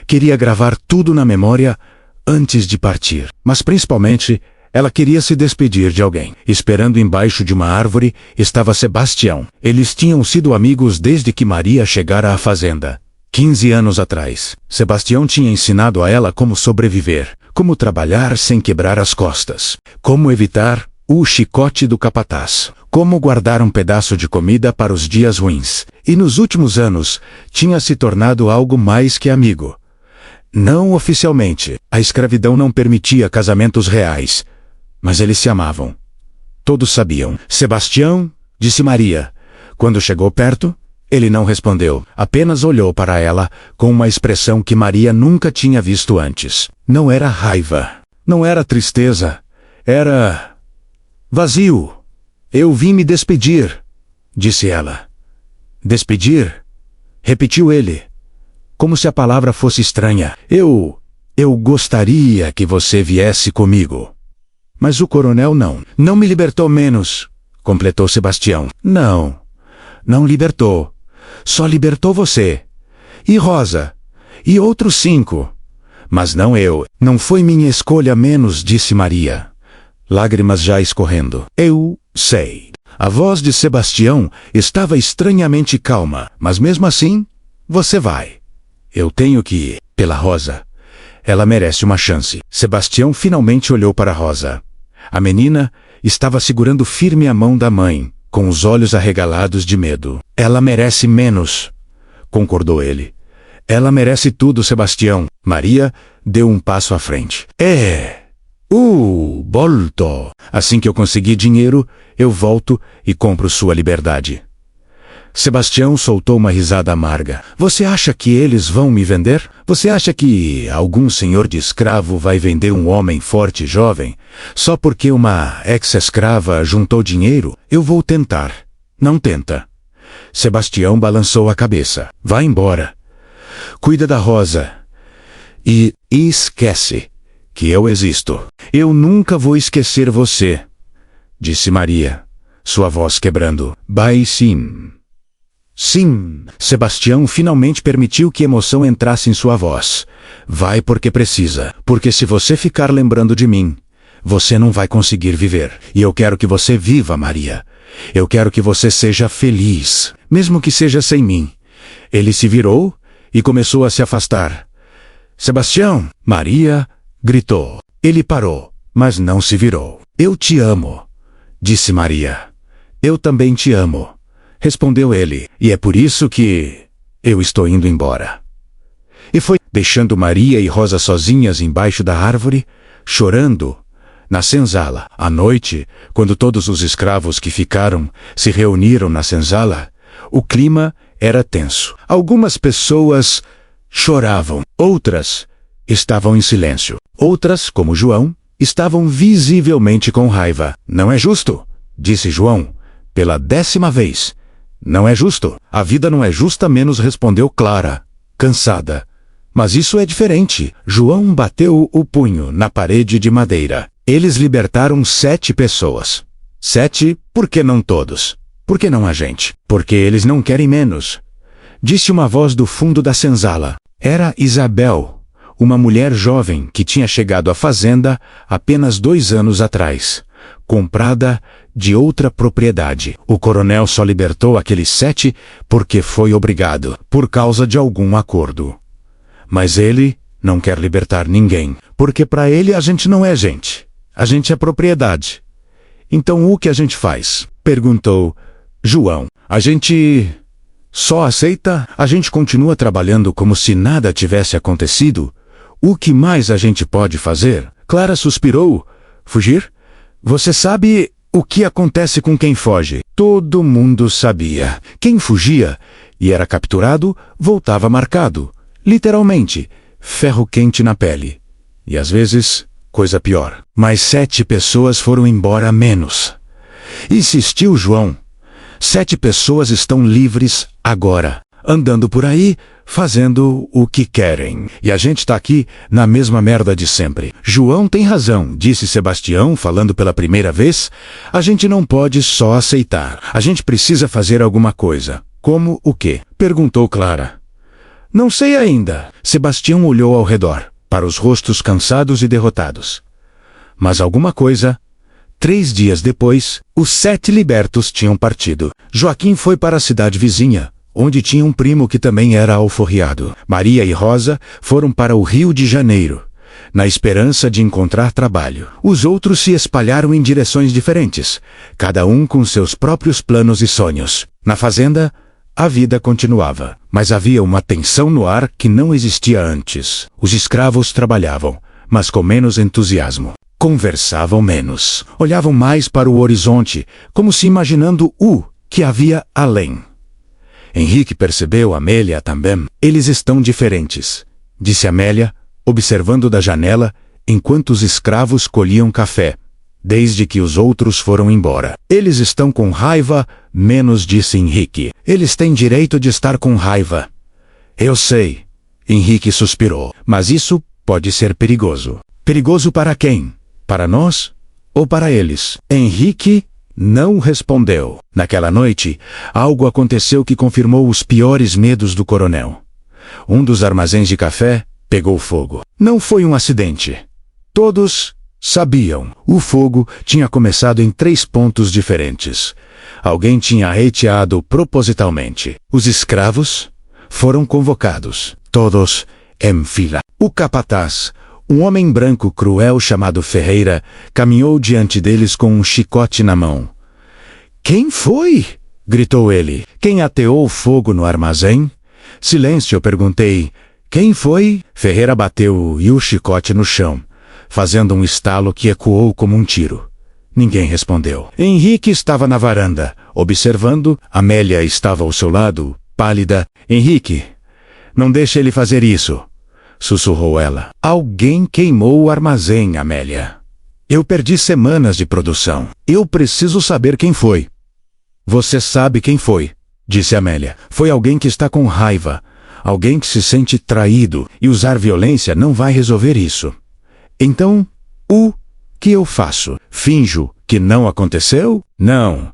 Queria gravar tudo na memória antes de partir. Mas principalmente, ela queria se despedir de alguém. Esperando embaixo de uma árvore estava Sebastião. Eles tinham sido amigos desde que Maria chegara à fazenda. 15 anos atrás. Sebastião tinha ensinado a ela como sobreviver, como trabalhar sem quebrar as costas, como evitar o chicote do capataz, como guardar um pedaço de comida para os dias ruins. E nos últimos anos, tinha se tornado algo mais que amigo. Não oficialmente, a escravidão não permitia casamentos reais, mas eles se amavam. Todos sabiam. Sebastião, disse Maria. Quando chegou perto, ele não respondeu, apenas olhou para ela com uma expressão que Maria nunca tinha visto antes. Não era raiva, não era tristeza, era vazio. Eu vim me despedir, disse ela. Despedir? Repetiu ele, como se a palavra fosse estranha. Eu gostaria que você viesse comigo. Mas o coronel não me libertou menos, completou Sebastião. Não libertou. Só libertou você. E Rosa. E outros 5. Mas não eu. Não foi minha escolha menos, disse Maria. Lágrimas já escorrendo. Eu sei. A voz de Sebastião estava estranhamente calma, mas mesmo assim, você vai. Eu tenho que ir, pela Rosa. Ela merece uma chance. Sebastião finalmente olhou para Rosa. A menina estava segurando firme a mão da mãe, com os olhos arregalados de medo. Ela merece menos, concordou ele. Ela merece tudo, Sebastião. Maria deu um passo à frente. Volto. Assim que eu conseguir dinheiro, eu volto e compro sua liberdade. Sebastião soltou uma risada amarga. Você acha que eles vão me vender? Você acha que algum senhor de escravo vai vender um homem forte e jovem? Só porque uma ex-escrava juntou dinheiro? Eu vou tentar. Não tenta. Sebastião balançou a cabeça. Vá embora. Cuida da Rosa. E esquece que eu existo. Eu nunca vou esquecer você, disse Maria, sua voz quebrando. Vai sim. Sim. Sebastião finalmente permitiu que emoção entrasse em sua voz. Vai porque precisa. Porque se você ficar lembrando de mim, você não vai conseguir viver. E eu quero que você viva, Maria. Eu quero que você seja feliz, mesmo que seja sem mim. Ele se virou e começou a se afastar. Sebastião! Maria gritou. Ele parou, mas não se virou. Eu te amo, disse Maria. Eu também te amo, respondeu ele. E é por isso que eu estou indo embora. E foi, deixando Maria e Rosa sozinhas embaixo da árvore, chorando, na senzala. À noite, quando todos os escravos que ficaram se reuniram na senzala, o clima era tenso. Algumas pessoas choravam, outras estavam em silêncio. Outras, como João, estavam visivelmente com raiva. Não é justo, disse João, pela 10ª vez. Não é justo. A vida não é justa menos, respondeu Clara, cansada. Mas isso é diferente. João bateu o punho na parede de madeira. Eles libertaram 7 pessoas. 7, por que não todos? Por que não a gente? Porque eles não querem menos, disse uma voz do fundo da senzala. Era Isabel, uma mulher jovem que tinha chegado à fazenda apenas 2 anos atrás, comprada de outra propriedade. O coronel só libertou aqueles 7 porque foi obrigado, por causa de algum acordo. Mas ele não quer libertar ninguém, porque para ele a gente não é gente. A gente é propriedade. Então o que a gente faz? Perguntou João. A gente só aceita? A gente continua trabalhando como se nada tivesse acontecido? O que mais a gente pode fazer? Clara suspirou. Fugir? Você sabe o que acontece com quem foge? Todo mundo sabia. Quem fugia e era capturado, voltava marcado. Literalmente, ferro quente na pele. E às vezes, coisa pior. Mas 7 pessoas foram embora a menos. Insistiu João. 7 pessoas estão livres agora, andando por aí, fazendo o que querem. E a gente tá aqui na mesma merda de sempre. João tem razão, disse Sebastião, falando pela primeira vez. A gente não pode só aceitar. A gente precisa fazer alguma coisa. Como o quê? Perguntou Clara. Não sei ainda. Sebastião olhou ao redor, para os rostos cansados e derrotados. Mas alguma coisa. 3 dias depois, os 7 libertos tinham partido. Joaquim foi para a cidade vizinha, onde tinha um primo que também era alforriado. Maria e Rosa foram para o Rio de Janeiro. na esperança de encontrar trabalho. Os outros se espalharam em direções diferentes, cada um com seus próprios planos e sonhos. Na fazenda, a vida continuava, mas havia uma tensão no ar que não existia antes. Os escravos trabalhavam, mas com menos entusiasmo. Conversavam menos. Olhavam mais para o horizonte, como se imaginando o que havia além. Henrique percebeu Amélia também. Eles estão diferentes, disse Amélia, observando da janela, enquanto os escravos colhiam café, desde que os outros foram embora. Eles estão com raiva, menos, disse Henrique. Eles têm direito de estar com raiva. Eu sei, Henrique suspirou, mas isso pode ser perigoso. Perigoso para quem? Para nós ou para eles? Henrique não respondeu. Naquela noite, algo aconteceu que confirmou os piores medos do coronel. Um dos armazéns de café pegou fogo. Não foi um acidente. Todos sabiam. O fogo tinha começado em 3 pontos diferentes. Alguém tinha ateado propositalmente. Os escravos foram convocados, todos em fila. O capataz, um homem branco cruel chamado Ferreira, caminhou diante deles com um chicote na mão. Quem foi? Gritou ele. Quem ateou fogo no armazém? Silêncio, eu perguntei. Quem foi? Ferreira bateu o chicote no chão, fazendo um estalo que ecoou como um tiro. Ninguém respondeu. Henrique estava na varanda, observando. Amélia estava ao seu lado, pálida. Henrique, não deixe ele fazer isso, sussurrou ela. Alguém queimou o armazém, Amélia. Eu perdi semanas de produção. Eu preciso saber quem foi. Você sabe quem foi, disse Amélia. Foi alguém que está com raiva. Alguém que se sente traído, e usar violência não vai resolver isso. Então, o que eu faço? Finjo que não aconteceu? Não.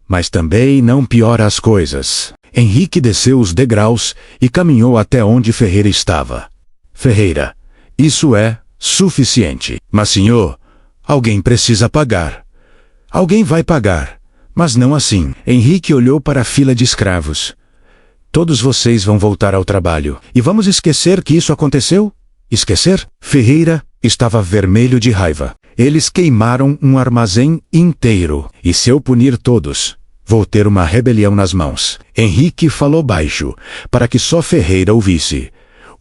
Mas também não piora as coisas. Henrique desceu os degraus e caminhou até onde Ferreira estava. Ferreira, isso é suficiente. Mas, senhor, alguém precisa pagar. Alguém vai pagar, mas não assim. Henrique olhou para a fila de escravos. Todos vocês vão voltar ao trabalho. E vamos esquecer que isso aconteceu? Esquecer? Ferreira estava vermelho de raiva. Eles queimaram um armazém inteiro. E se eu punir todos, vou ter uma rebelião nas mãos. Henrique falou baixo, para que só Ferreira ouvisse.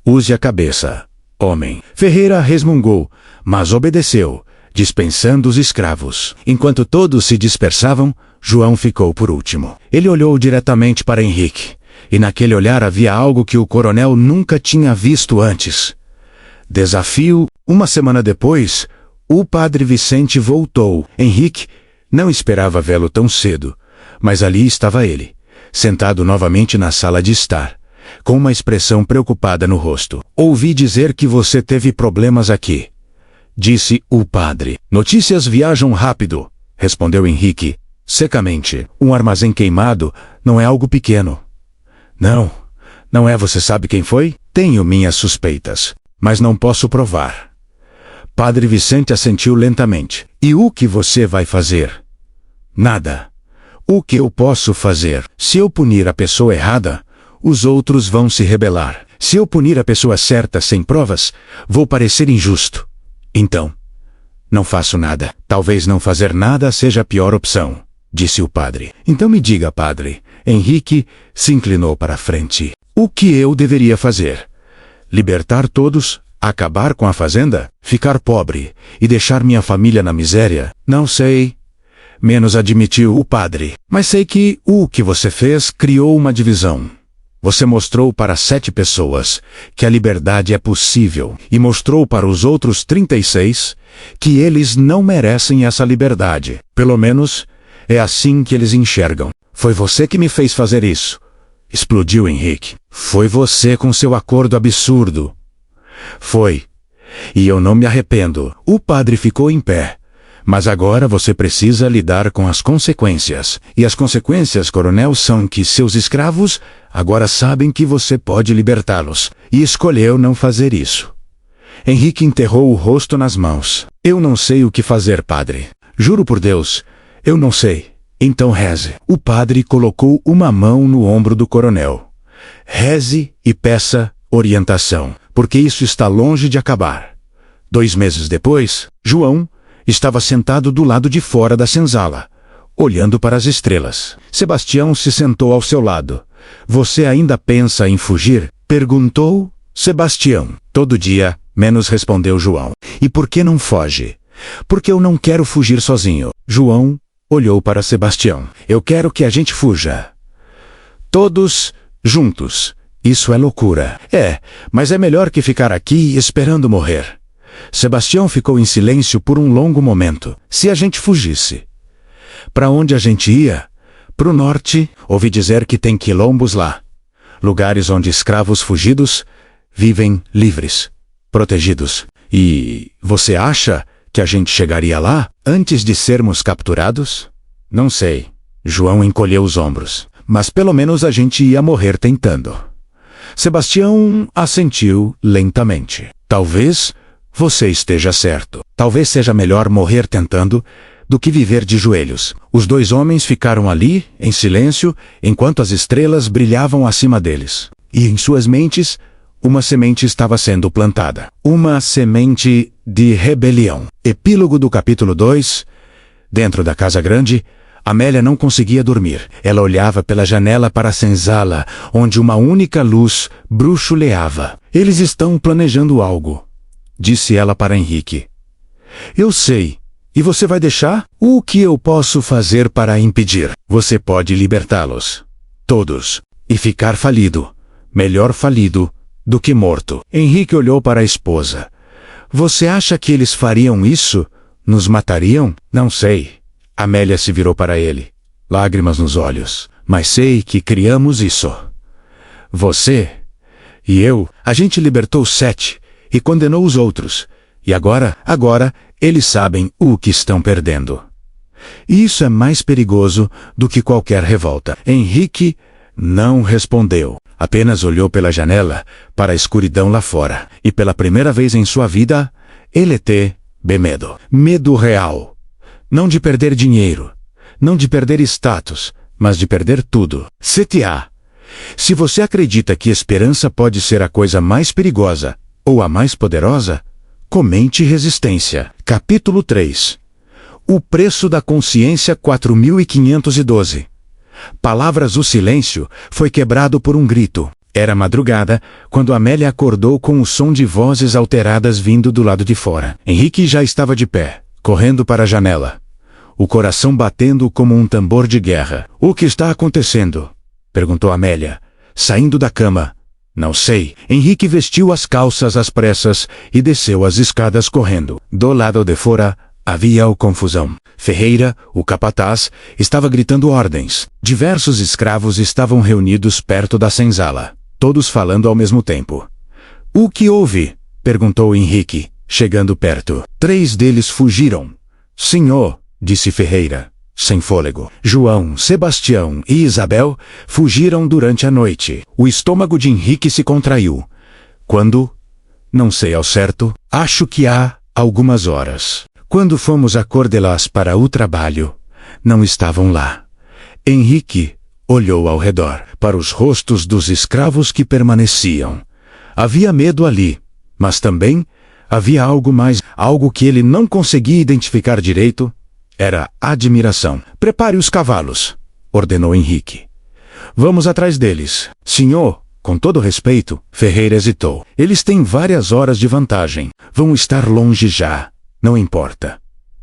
Use a cabeça, homem. Ferreira resmungou, mas obedeceu, dispensando os escravos. Enquanto todos se dispersavam, João ficou por último. Ele olhou diretamente para Henrique. E naquele olhar havia algo que o coronel nunca tinha visto antes. Desafio. Uma semana depois, o padre Vicente voltou. Henrique não esperava vê-lo tão cedo, mas ali estava ele, sentado novamente na sala de estar, com uma expressão preocupada no rosto. Ouvi dizer que você teve problemas aqui, disse o padre. Notícias viajam rápido, respondeu Henrique, secamente. Um armazém queimado não é algo pequeno. Não é. Você sabe quem foi? Tenho minhas suspeitas, mas não posso provar. Padre Vicente assentiu lentamente. E o que você vai fazer? Nada. O que eu posso fazer? Se eu punir a pessoa errada, os outros vão se rebelar. Se eu punir a pessoa certa sem provas, vou parecer injusto. Então, não faço nada. Talvez não fazer nada seja a pior opção, disse o padre. Então me diga, padre. Henrique se inclinou para a frente. O que eu deveria fazer? Libertar todos? Acabar com a fazenda? Ficar pobre e deixar minha família na miséria? Não sei. Menos admitiu o padre. Mas sei que o que você fez criou uma divisão. Você mostrou para 7 pessoas que a liberdade é possível e mostrou para os outros 36 que eles não merecem essa liberdade. Pelo menos é assim que eles enxergam. Foi você que me fez fazer isso, explodiu Henrique. Foi você com seu acordo absurdo. Foi. E eu não me arrependo. O padre ficou em pé. Mas agora você precisa lidar com as consequências. E as consequências, coronel, são que seus escravos agora sabem que você pode libertá-los. E escolheu não fazer isso. Henrique enterrou o rosto nas mãos. Eu não sei o que fazer, padre. Juro por Deus, eu não sei. Então reze. O padre colocou uma mão no ombro do coronel. Reze e peça orientação, porque isso está longe de acabar. 2 meses depois, João estava sentado do lado de fora da senzala, olhando para as estrelas. Sebastião se sentou ao seu lado. Você ainda pensa em fugir? Perguntou Sebastião. Todo dia, menos, respondeu João. E por que não foge? Porque eu não quero fugir sozinho. João olhou para Sebastião. Eu quero que a gente fuja. Todos juntos. Isso é loucura. Mas é melhor que ficar aqui esperando morrer. Sebastião ficou em silêncio por um longo momento. Se a gente fugisse, para onde a gente ia? Para o norte. Ouvi dizer que tem quilombos lá. Lugares onde escravos fugidos vivem livres, protegidos. E você acha que a gente chegaria lá antes de sermos capturados? Não sei. João encolheu os ombros. Mas pelo menos a gente ia morrer tentando. Sebastião assentiu lentamente. Talvez você esteja certo. Talvez seja melhor morrer tentando do que viver de joelhos. Os 2 homens ficaram ali, em silêncio, enquanto as estrelas brilhavam acima deles. E em suas mentes, uma semente estava sendo plantada. Uma semente de rebelião. Epílogo do capítulo 2. Dentro da casa grande, Amélia não conseguia dormir. Ela olhava pela janela para a senzala, onde uma única luz bruxuleava. Eles estão planejando algo, disse ela para Henrique. Eu sei. E você vai deixar? O que eu posso fazer para impedir? Você pode libertá-los. Todos. E ficar falido. Melhor falido do que morto. Henrique olhou para a esposa. Você acha que eles fariam isso? Nos matariam? Não sei. Amélia se virou para ele. Lágrimas nos olhos. Mas sei que criamos isso. Você e eu, a gente libertou 7 e condenou os outros. E agora, eles sabem o que estão perdendo. Isso é mais perigoso do que qualquer revolta. Henrique não respondeu. Apenas olhou pela janela para a escuridão lá fora. E pela primeira vez em sua vida, ele teve medo. Medo real. Não de perder dinheiro, não de perder status, mas de perder tudo. CTA. Se você acredita que esperança pode ser a coisa mais perigosa ou a mais poderosa, comente Resistência. Capítulo 3. O preço da consciência 4512. Palavras. O silêncio foi quebrado por um grito. Era madrugada, quando Amélia acordou com o som de vozes alteradas vindo do lado de fora. Henrique já estava de pé, correndo para a janela, o coração batendo como um tambor de guerra. O que está acontecendo? Perguntou Amélia, saindo da cama. Não sei. Henrique vestiu as calças às pressas e desceu as escadas correndo. Do lado de fora, havia confusão. Ferreira, o capataz, estava gritando ordens. Diversos escravos estavam reunidos perto da senzala, todos falando ao mesmo tempo. O que houve? Perguntou Henrique, chegando perto. 3 deles fugiram. Senhor, disse Ferreira, sem fôlego. João, Sebastião e Isabel fugiram durante a noite. O estômago de Henrique se contraiu. Quando? Não sei ao certo. Acho que há algumas horas. Quando fomos a Cordelas para o trabalho, não estavam lá. Henrique olhou ao redor, para os rostos dos escravos que permaneciam. Havia medo ali, mas também havia algo mais, algo que ele não conseguia identificar direito. Era admiração. Prepare os cavalos, ordenou Henrique. Vamos atrás deles. Senhor, com todo respeito, Ferreira hesitou. Eles têm várias horas de vantagem. Vão estar longe já. Não importa.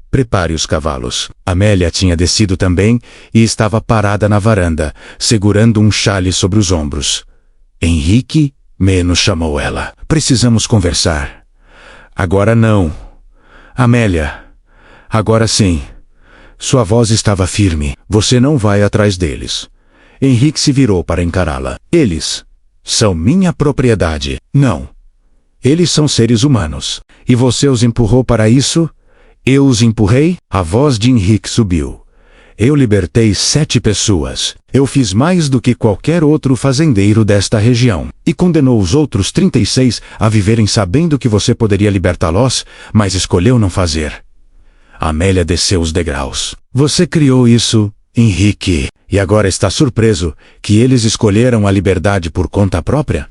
Prepare os cavalos. Amélia tinha descido também e estava parada na varanda, segurando um chale sobre os ombros. Henrique menos chamou ela. Precisamos conversar. Agora não. Amélia. Agora sim. Sua voz estava firme. Você não vai atrás deles. Henrique se virou para encará-la. Eles são minha propriedade. Não. Eles são seres humanos. E você os empurrou para isso? Eu os empurrei? A voz de Henrique subiu. Eu libertei 7 pessoas. Eu fiz mais do que qualquer outro fazendeiro desta região. E condenou os outros 36 a viverem sabendo que você poderia libertá-los, mas escolheu não fazer. Amélia desceu os degraus. Você criou isso, Henrique, e agora está surpreso que eles escolheram a liberdade por conta própria?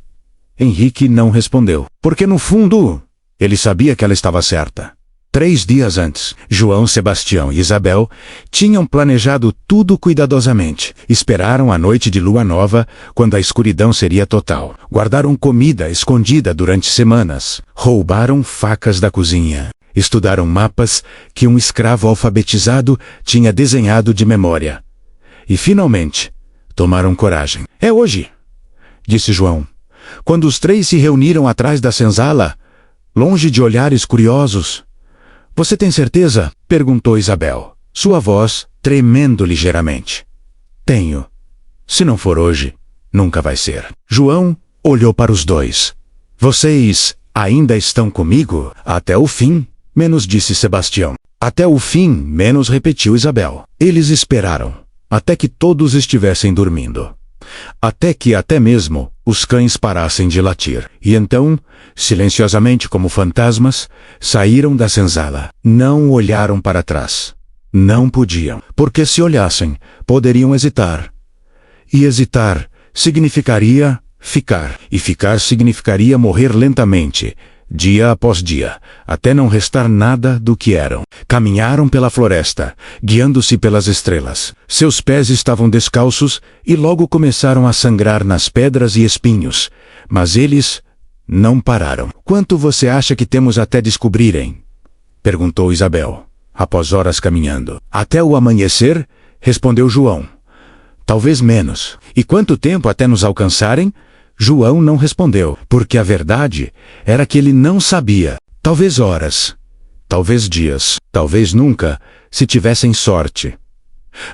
Henrique não respondeu. Porque no fundo, Ele sabia que ela estava certa. 3 dias antes, João Sebastião e Isabel tinham planejado tudo cuidadosamente. Esperaram a noite de lua nova, quando a escuridão seria total. Guardaram comida escondida durante semanas. Roubaram facas da cozinha. Estudaram mapas que um escravo alfabetizado tinha desenhado de memória. E, finalmente, tomaram coragem. É hoje, disse João. Quando os 3 se reuniram atrás da senzala, longe de olhares curiosos. Você tem certeza? Perguntou Isabel, sua voz tremendo ligeiramente. Tenho. Se não for hoje, nunca vai ser. João olhou para os 2. Vocês ainda estão comigo até o fim? Menos disse Sebastião. Até o fim, menos repetiu Isabel. Eles esperaram, até que todos estivessem dormindo. Até que até mesmo os cães parassem de latir. E então, silenciosamente como fantasmas, saíram da senzala. Não olharam para trás. Não podiam, porque se olhassem, poderiam hesitar. E hesitar significaria ficar. E ficar significaria morrer lentamente, dia após dia, até não restar nada do que eram. Caminharam pela floresta, guiando-se pelas estrelas. Seus pés estavam descalços e logo começaram a sangrar nas pedras e espinhos. Mas eles não pararam. Quanto você acha que temos até descobrirem? Perguntou Isabel, após horas caminhando. Até o amanhecer, respondeu João. Talvez menos. E quanto tempo até nos alcançarem? João não respondeu, porque a verdade era que ele não sabia. Talvez horas, talvez dias, talvez nunca, se tivessem sorte.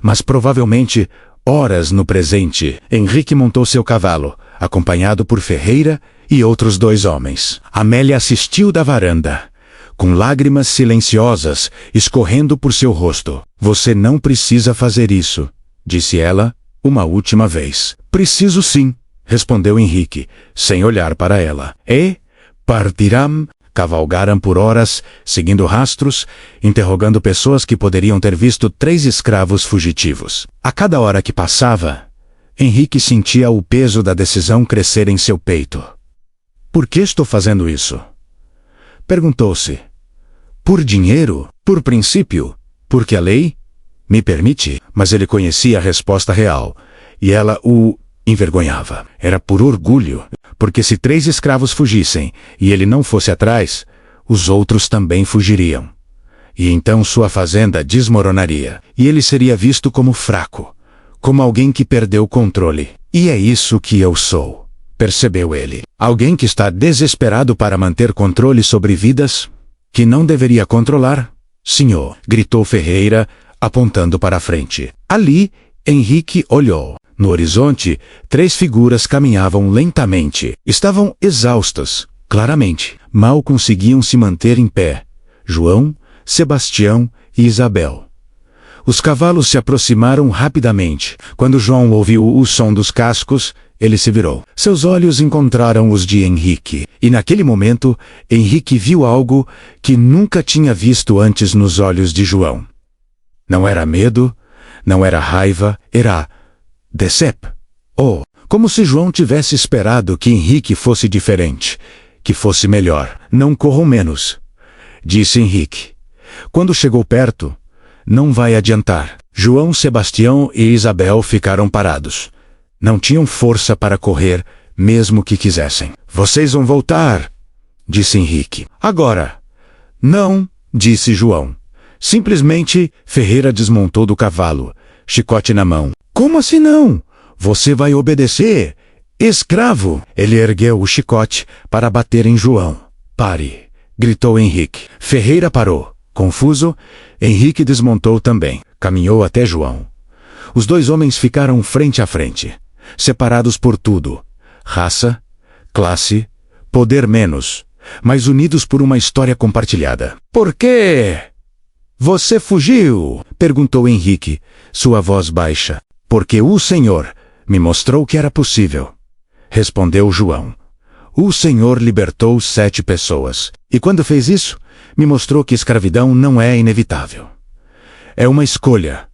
Mas provavelmente horas no presente. Henrique montou seu cavalo, acompanhado por Ferreira e outros 2 homens. Amélia assistiu da varanda, com lágrimas silenciosas escorrendo por seu rosto. Você não precisa fazer isso, disse ela, uma última vez. Preciso sim, respondeu Henrique, sem olhar para ela. E partirão. Cavalgaram por horas, seguindo rastros, interrogando pessoas que poderiam ter visto 3 escravos fugitivos. A cada hora que passava, Henrique sentia o peso da decisão crescer em seu peito. Por que estou fazendo isso? Perguntou-se. Por dinheiro? Por princípio? Porque a lei me permite? Mas ele conhecia a resposta real, e ela o envergonhava. Era por orgulho, porque se 3 escravos fugissem e ele não fosse atrás, os outros também fugiriam. E então sua fazenda desmoronaria, e ele seria visto como fraco, como alguém que perdeu o controle. E é isso que eu sou, percebeu ele. Alguém que está desesperado para manter controle sobre vidas que não deveria controlar. Senhor, gritou Ferreira, apontando para a frente. Ali, Henrique olhou. No horizonte, 3 figuras caminhavam lentamente. Estavam exaustas, claramente. Mal conseguiam se manter em pé. João, Sebastião e Isabel. Os cavalos se aproximaram rapidamente. Quando João ouviu o som dos cascos, ele se virou. Seus olhos encontraram os de Henrique. E naquele momento, Henrique viu algo que nunca tinha visto antes nos olhos de João. Não era medo, não era raiva, era decepção. Oh, como se João tivesse esperado que Henrique fosse diferente, que fosse melhor. Não corram menos, disse Henrique. Quando chegou perto, não vai adiantar. João, Sebastião e Isabel ficaram parados. Não tinham força para correr, mesmo que quisessem. Vocês vão voltar, disse Henrique. Agora. Não, disse João. Simplesmente, Ferreira desmontou do cavalo, chicote na mão. Como assim não? Você vai obedecer? Escravo! Ele ergueu o chicote para bater em João. Pare! Gritou Henrique. Ferreira parou. Confuso, Henrique desmontou também. Caminhou até João. Os 2 homens ficaram frente a frente, separados por tudo. Raça, classe, poder menos, mas unidos por uma história compartilhada. Por quê? Você fugiu? Perguntou Henrique, sua voz baixa. Porque o Senhor me mostrou que era possível, respondeu João. O Senhor libertou 7 pessoas, e quando fez isso, me mostrou que escravidão não é inevitável. É uma escolha.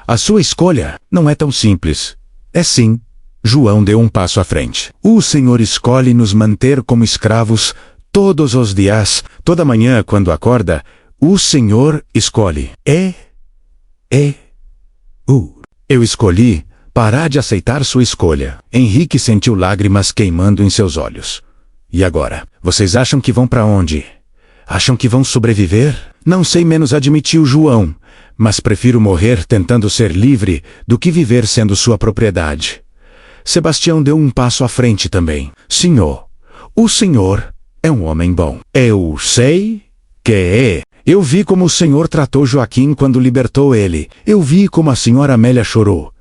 A sua escolha não é tão simples. É sim. João deu um passo à frente. O Senhor escolhe nos manter como escravos Todos os dias, toda manhã quando acorda, o Senhor escolhe. Eu escolhi parar de aceitar sua escolha. Henrique sentiu lágrimas queimando em seus olhos. E agora? Vocês acham que vão para onde? Acham que vão sobreviver? Não sei, menos admitiu João, mas prefiro morrer tentando ser livre do que viver sendo sua propriedade. Sebastião deu um passo à frente também. Senhor, o senhor é um homem bom. Eu sei que é. Eu vi como o senhor tratou Joaquim quando libertou ele. Eu vi como a senhora Amélia chorou.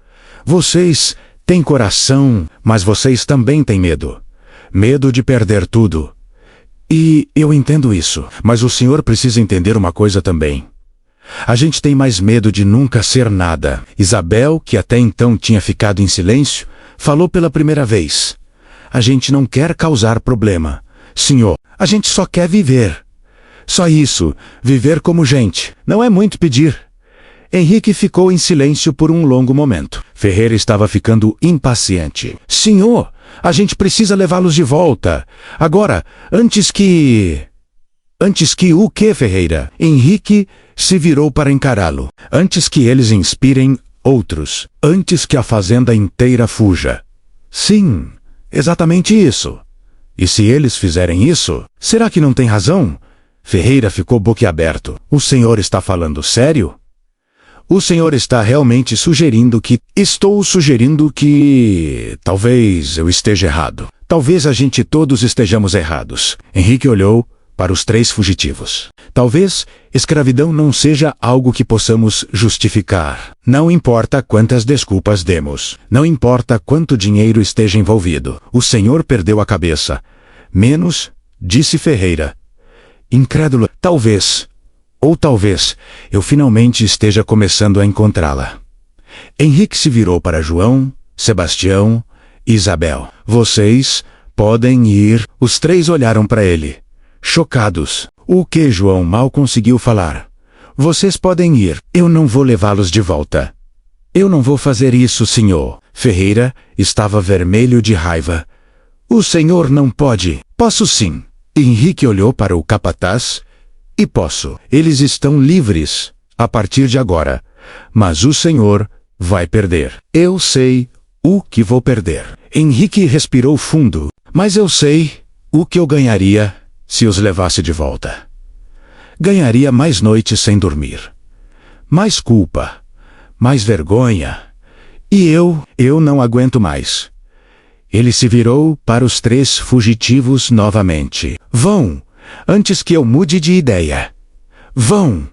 Vocês têm coração, mas vocês também têm medo. Medo de perder tudo. E eu entendo isso, mas o senhor precisa entender uma coisa também. A gente tem mais medo de nunca ser nada. Isabel, que até então tinha ficado em silêncio, falou pela primeira vez. A gente não quer causar problema. Senhor, a gente só quer viver. Só isso, viver como gente. Não é muito pedir. Henrique ficou em silêncio por um longo momento. Ferreira estava ficando impaciente. Senhor, a gente precisa levá-los de volta. Agora, antes que o quê, Ferreira? Henrique se virou para encará-lo. Antes que eles inspirem outros. Antes que a fazenda inteira fuja. Sim, exatamente isso. E se eles fizerem isso, será que não tem razão? Ferreira ficou boquiaberto. O senhor está falando sério? O senhor está realmente sugerindo que... Estou sugerindo que... Talvez eu esteja errado. Talvez a gente todos estejamos errados. Henrique olhou para os 3 fugitivos. Talvez escravidão não seja algo que possamos justificar. Não importa quantas desculpas demos. Não importa quanto dinheiro esteja envolvido. O senhor perdeu a cabeça. Menos, disse Ferreira. Incrédulo, talvez... Ou talvez eu finalmente esteja começando a encontrá-la. Henrique se virou para João, Sebastião e Isabel. Vocês podem ir. Os 3 olharam para ele, chocados. O que João mal conseguiu falar. Vocês podem ir. Eu não vou levá-los de volta. Eu não vou fazer isso, senhor. Ferreira estava vermelho de raiva. O senhor não pode. Posso sim. Henrique olhou para o capataz. E posso. Eles estão livres a partir de agora. Mas o senhor vai perder. Eu sei o que vou perder. Henrique respirou fundo. Mas eu sei o que eu ganharia se os levasse de volta. Ganharia mais noites sem dormir. Mais culpa. Mais vergonha. E eu não aguento mais. Ele se virou para os 3 fugitivos novamente. Vão! Antes que eu mude de ideia. Vão!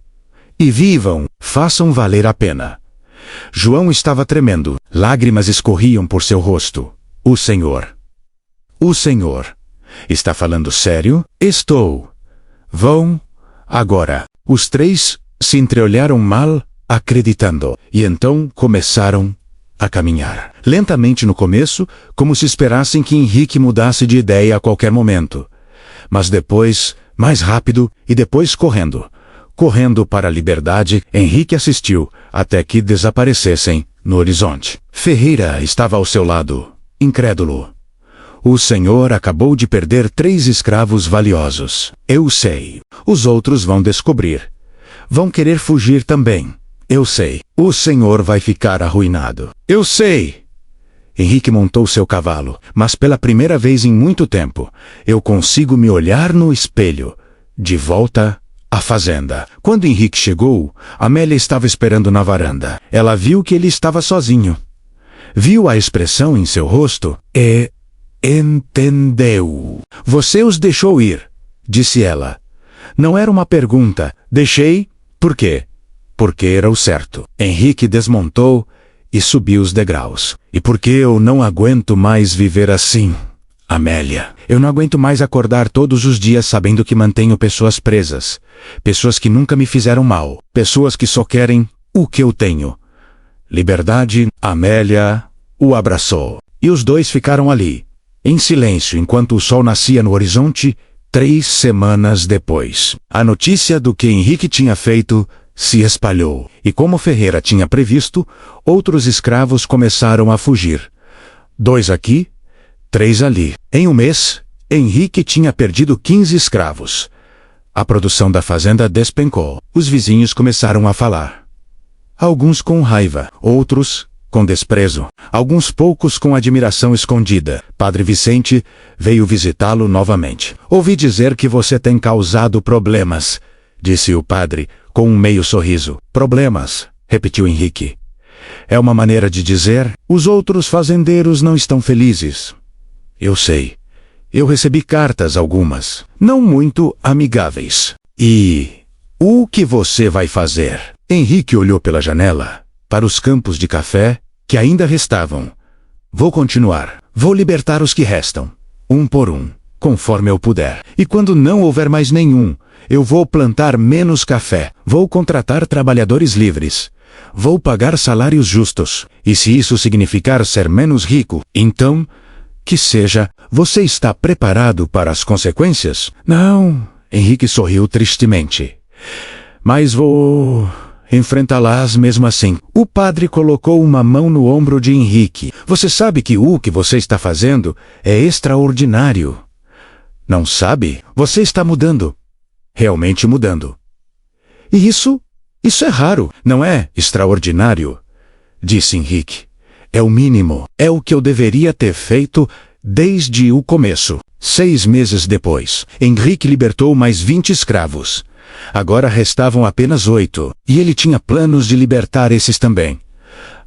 E vivam, façam valer a pena. João estava tremendo, lágrimas escorriam por seu rosto. O senhor. Está falando sério? Estou. Vão, agora. Os 3 se entreolharam mal, acreditando, e então começaram a caminhar. Lentamente no começo, como se esperassem que Henrique mudasse de ideia a qualquer momento. Mas depois, mais rápido, e depois correndo. Correndo para a liberdade, Henrique assistiu, até que desaparecessem no horizonte. Ferreira estava ao seu lado, incrédulo. O senhor acabou de perder 3 escravos valiosos. Eu sei. Os outros vão descobrir. Vão querer fugir também. Eu sei. O senhor vai ficar arruinado. Eu sei. Henrique montou seu cavalo, mas pela primeira vez em muito tempo, eu consigo me olhar no espelho. De volta à fazenda. Quando Henrique chegou, Amélia estava esperando na varanda. Ela viu que ele estava sozinho. Viu a expressão em seu rosto e entendeu. Você os deixou ir, disse ela. Não era uma pergunta. Deixei, por quê? Porque era o certo. Henrique desmontou e subiu os degraus. E porque eu não aguento mais viver assim, Amélia. Eu não aguento mais acordar todos os dias sabendo que mantenho pessoas presas. Pessoas que nunca me fizeram mal. Pessoas que só querem o que eu tenho. Liberdade. Amélia o abraçou. E os 2 ficaram ali, em silêncio, enquanto o sol nascia no horizonte. 3 semanas depois, a notícia do que Henrique tinha feito se espalhou, e como Ferreira tinha previsto, outros escravos começaram a fugir. 2 aqui, 3 ali. Em um mês, Henrique tinha perdido 15 escravos. A produção da fazenda despencou. Os vizinhos começaram a falar. Alguns com raiva, outros com desprezo, alguns poucos com admiração escondida. Padre Vicente veio visitá-lo novamente. Ouvi dizer que você tem causado problemas, disse o padre com um meio sorriso. Problemas, repetiu Henrique. É uma maneira de dizer, os outros fazendeiros não estão felizes. Eu sei. Eu recebi cartas algumas, não muito amigáveis. E o que você vai fazer? Henrique olhou pela janela para os campos de café que ainda restavam. Vou continuar. Vou libertar os que restam, um por um, conforme eu puder. E quando não houver mais nenhum, eu vou plantar menos café. Vou contratar trabalhadores livres. Vou pagar salários justos. E se isso significar ser menos rico, então, que seja. Você está preparado para as consequências? Não. Henrique sorriu tristemente. Mas vou enfrentá-las mesmo assim. O padre colocou uma mão no ombro de Henrique. Você sabe que o que você está fazendo é extraordinário. Não sabe? Você está mudando. Realmente mudando. E isso é raro, não é extraordinário? Disse Henrique. É o mínimo. É o que eu deveria ter feito desde o começo. 6 meses depois, Henrique libertou mais 20 escravos. Agora restavam apenas 8, e ele tinha planos de libertar esses também.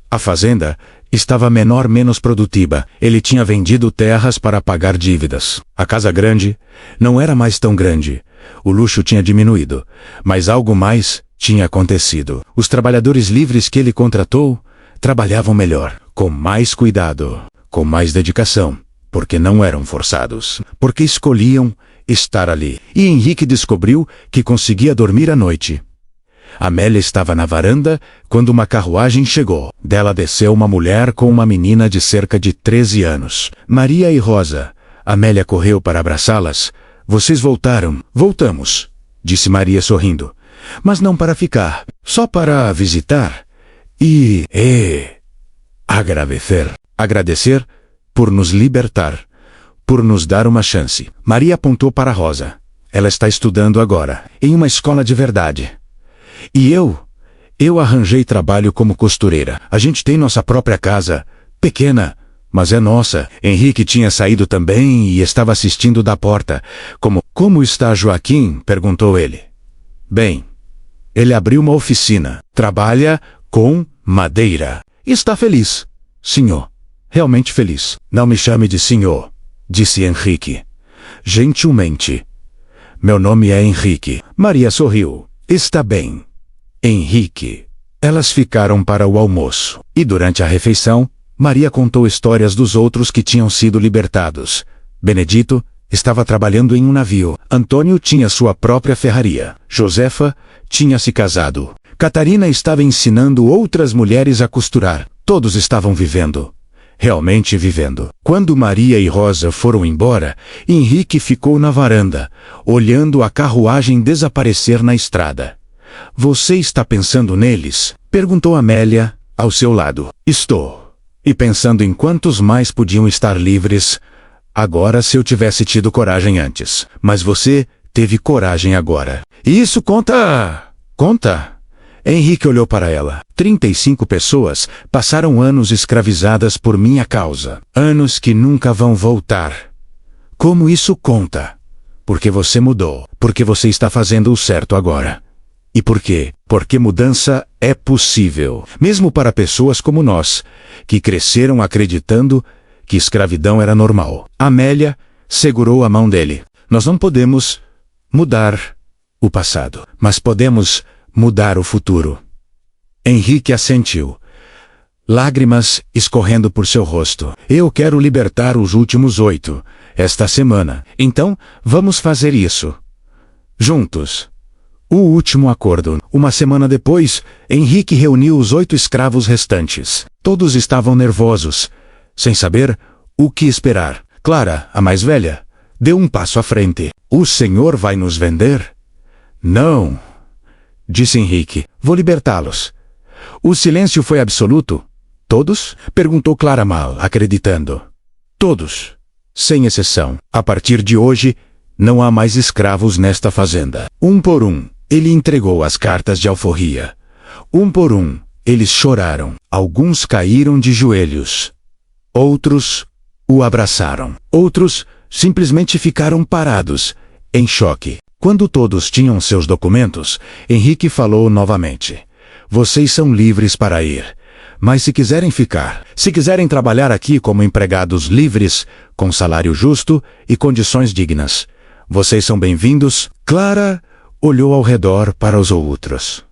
A fazenda estava menor, menos produtiva. Ele tinha vendido terras para pagar dívidas. A casa grande não era mais tão grande. O luxo tinha diminuído, mas algo mais tinha acontecido. Os trabalhadores livres que ele contratou trabalhavam melhor, com mais cuidado, com mais dedicação, porque não eram forçados, porque escolhiam estar ali. E Henrique descobriu que conseguia dormir à noite. Amélia estava na varanda quando uma carruagem chegou. Dela desceu uma mulher com uma menina de cerca de 13 anos. Maria e Rosa. Amélia correu para abraçá-las. Vocês voltaram? Voltamos, disse Maria sorrindo. Mas não para ficar, só para visitar e agradecer por nos libertar, por nos dar uma chance. Maria apontou para Rosa. Ela está estudando agora, em uma escola de verdade. E eu arranjei trabalho como costureira. A gente tem nossa própria casa, pequena, mas é nossa. Henrique tinha saído também e estava assistindo da porta. Como está Joaquim? Perguntou ele. Bem, ele abriu uma oficina. Trabalha com madeira. Está feliz, senhor. Realmente feliz. Não me chame de senhor, disse Henrique. Gentilmente. Meu nome é Henrique. Maria sorriu. Está bem. Henrique. Elas ficaram para o almoço. E durante a refeição, Maria contou histórias dos outros que tinham sido libertados. Benedito estava trabalhando em um navio. Antônio tinha sua própria ferraria. Josefa tinha se casado. Catarina estava ensinando outras mulheres a costurar. Todos estavam vivendo. Realmente vivendo. Quando Maria e Rosa foram embora, Henrique ficou na varanda, olhando a carruagem desaparecer na estrada. Você está pensando neles? Perguntou Amélia, ao seu lado. Estou. E pensando em quantos mais podiam estar livres, agora se eu tivesse tido coragem antes. Mas você teve coragem agora. E isso conta. Conta. Henrique olhou para ela. 35 pessoas passaram anos escravizadas por minha causa. Anos que nunca vão voltar. Como isso conta? Porque você mudou. Porque você está fazendo o certo agora. E por quê? Porque mudança é possível. Mesmo para pessoas como nós, que cresceram acreditando que escravidão era normal. Amélia segurou a mão dele. Nós não podemos mudar o passado, mas podemos mudar o futuro. Henrique assentiu. Lágrimas escorrendo por seu rosto. Eu quero libertar os últimos 8, esta semana. Então, vamos fazer isso. Juntos. O último acordo. Uma semana depois, Henrique reuniu os 8 escravos restantes. Todos estavam nervosos, sem saber o que esperar. Clara, a mais velha, deu um passo à frente. O senhor vai nos vender? Não, disse Henrique. Vou libertá-los. O silêncio foi absoluto. Todos? Perguntou Clara mal, acreditando. Todos, sem exceção. A partir de hoje, não há mais escravos nesta fazenda. Um por um, ele entregou as cartas de alforria. Um por um, eles choraram. Alguns caíram de joelhos. Outros o abraçaram. Outros simplesmente ficaram parados, em choque. Quando todos tinham seus documentos, Henrique falou novamente. Vocês são livres para ir. Mas se quiserem ficar, se quiserem trabalhar aqui como empregados livres, com salário justo e condições dignas, vocês são bem-vindos. Clara olhou ao redor para os outros.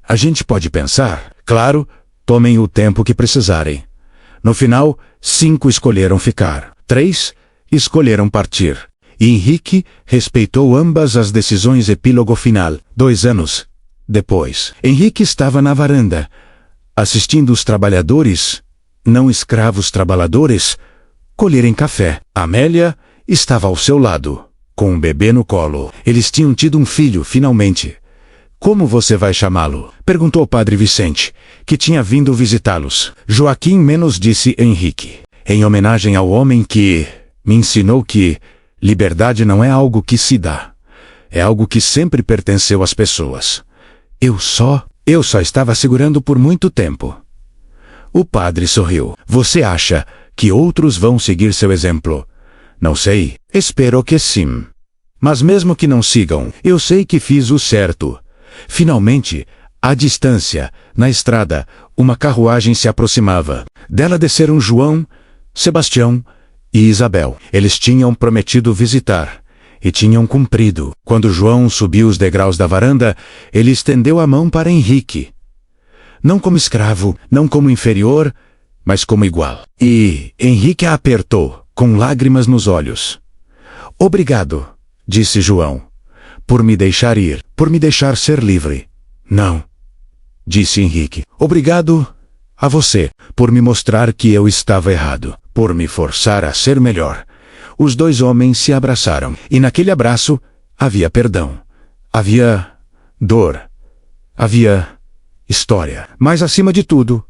A gente pode pensar, claro, tomem o tempo que precisarem. No final, 5 escolheram ficar, 3 escolheram partir. E Henrique respeitou ambas as decisões. Epílogo final. 2 anos depois, Henrique estava na varanda, assistindo os trabalhadores, não escravos trabalhadores, colherem café. Amélia estava ao seu lado, com um bebê no colo. Eles tinham tido um filho, finalmente. Como você vai chamá-lo? Perguntou o padre Vicente, que tinha vindo visitá-los. Joaquim menos, disse Henrique, em homenagem ao homem que me ensinou que liberdade não é algo que se dá. É algo que sempre pertenceu às pessoas. Eu só estava segurando por muito tempo. O padre sorriu. Você acha que outros vão seguir seu exemplo? Não sei. Espero que sim. Mas mesmo que não sigam, eu sei que fiz o certo. Finalmente, à distância, na estrada, uma carruagem se aproximava. Dela desceram João, Sebastião e Isabel. Eles tinham prometido visitar, e tinham cumprido. Quando João subiu os degraus da varanda, ele estendeu a mão para Henrique. Não como escravo, não como inferior, mas como igual. E Henrique a apertou, com lágrimas nos olhos. Obrigado, disse João, por me deixar ir, por me deixar ser livre. Não, disse Henrique. Obrigado a você, por me mostrar que eu estava errado, por me forçar a ser melhor. Os 2 homens se abraçaram, e naquele abraço havia perdão, havia dor, havia história. Mas acima de tudo,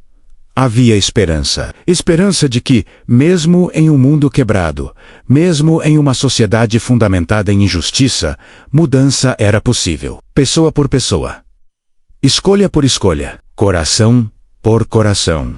havia esperança. Esperança de que, mesmo em um mundo quebrado, mesmo em uma sociedade fundamentada em injustiça, mudança era possível. Pessoa por pessoa. Escolha por escolha. Coração por coração.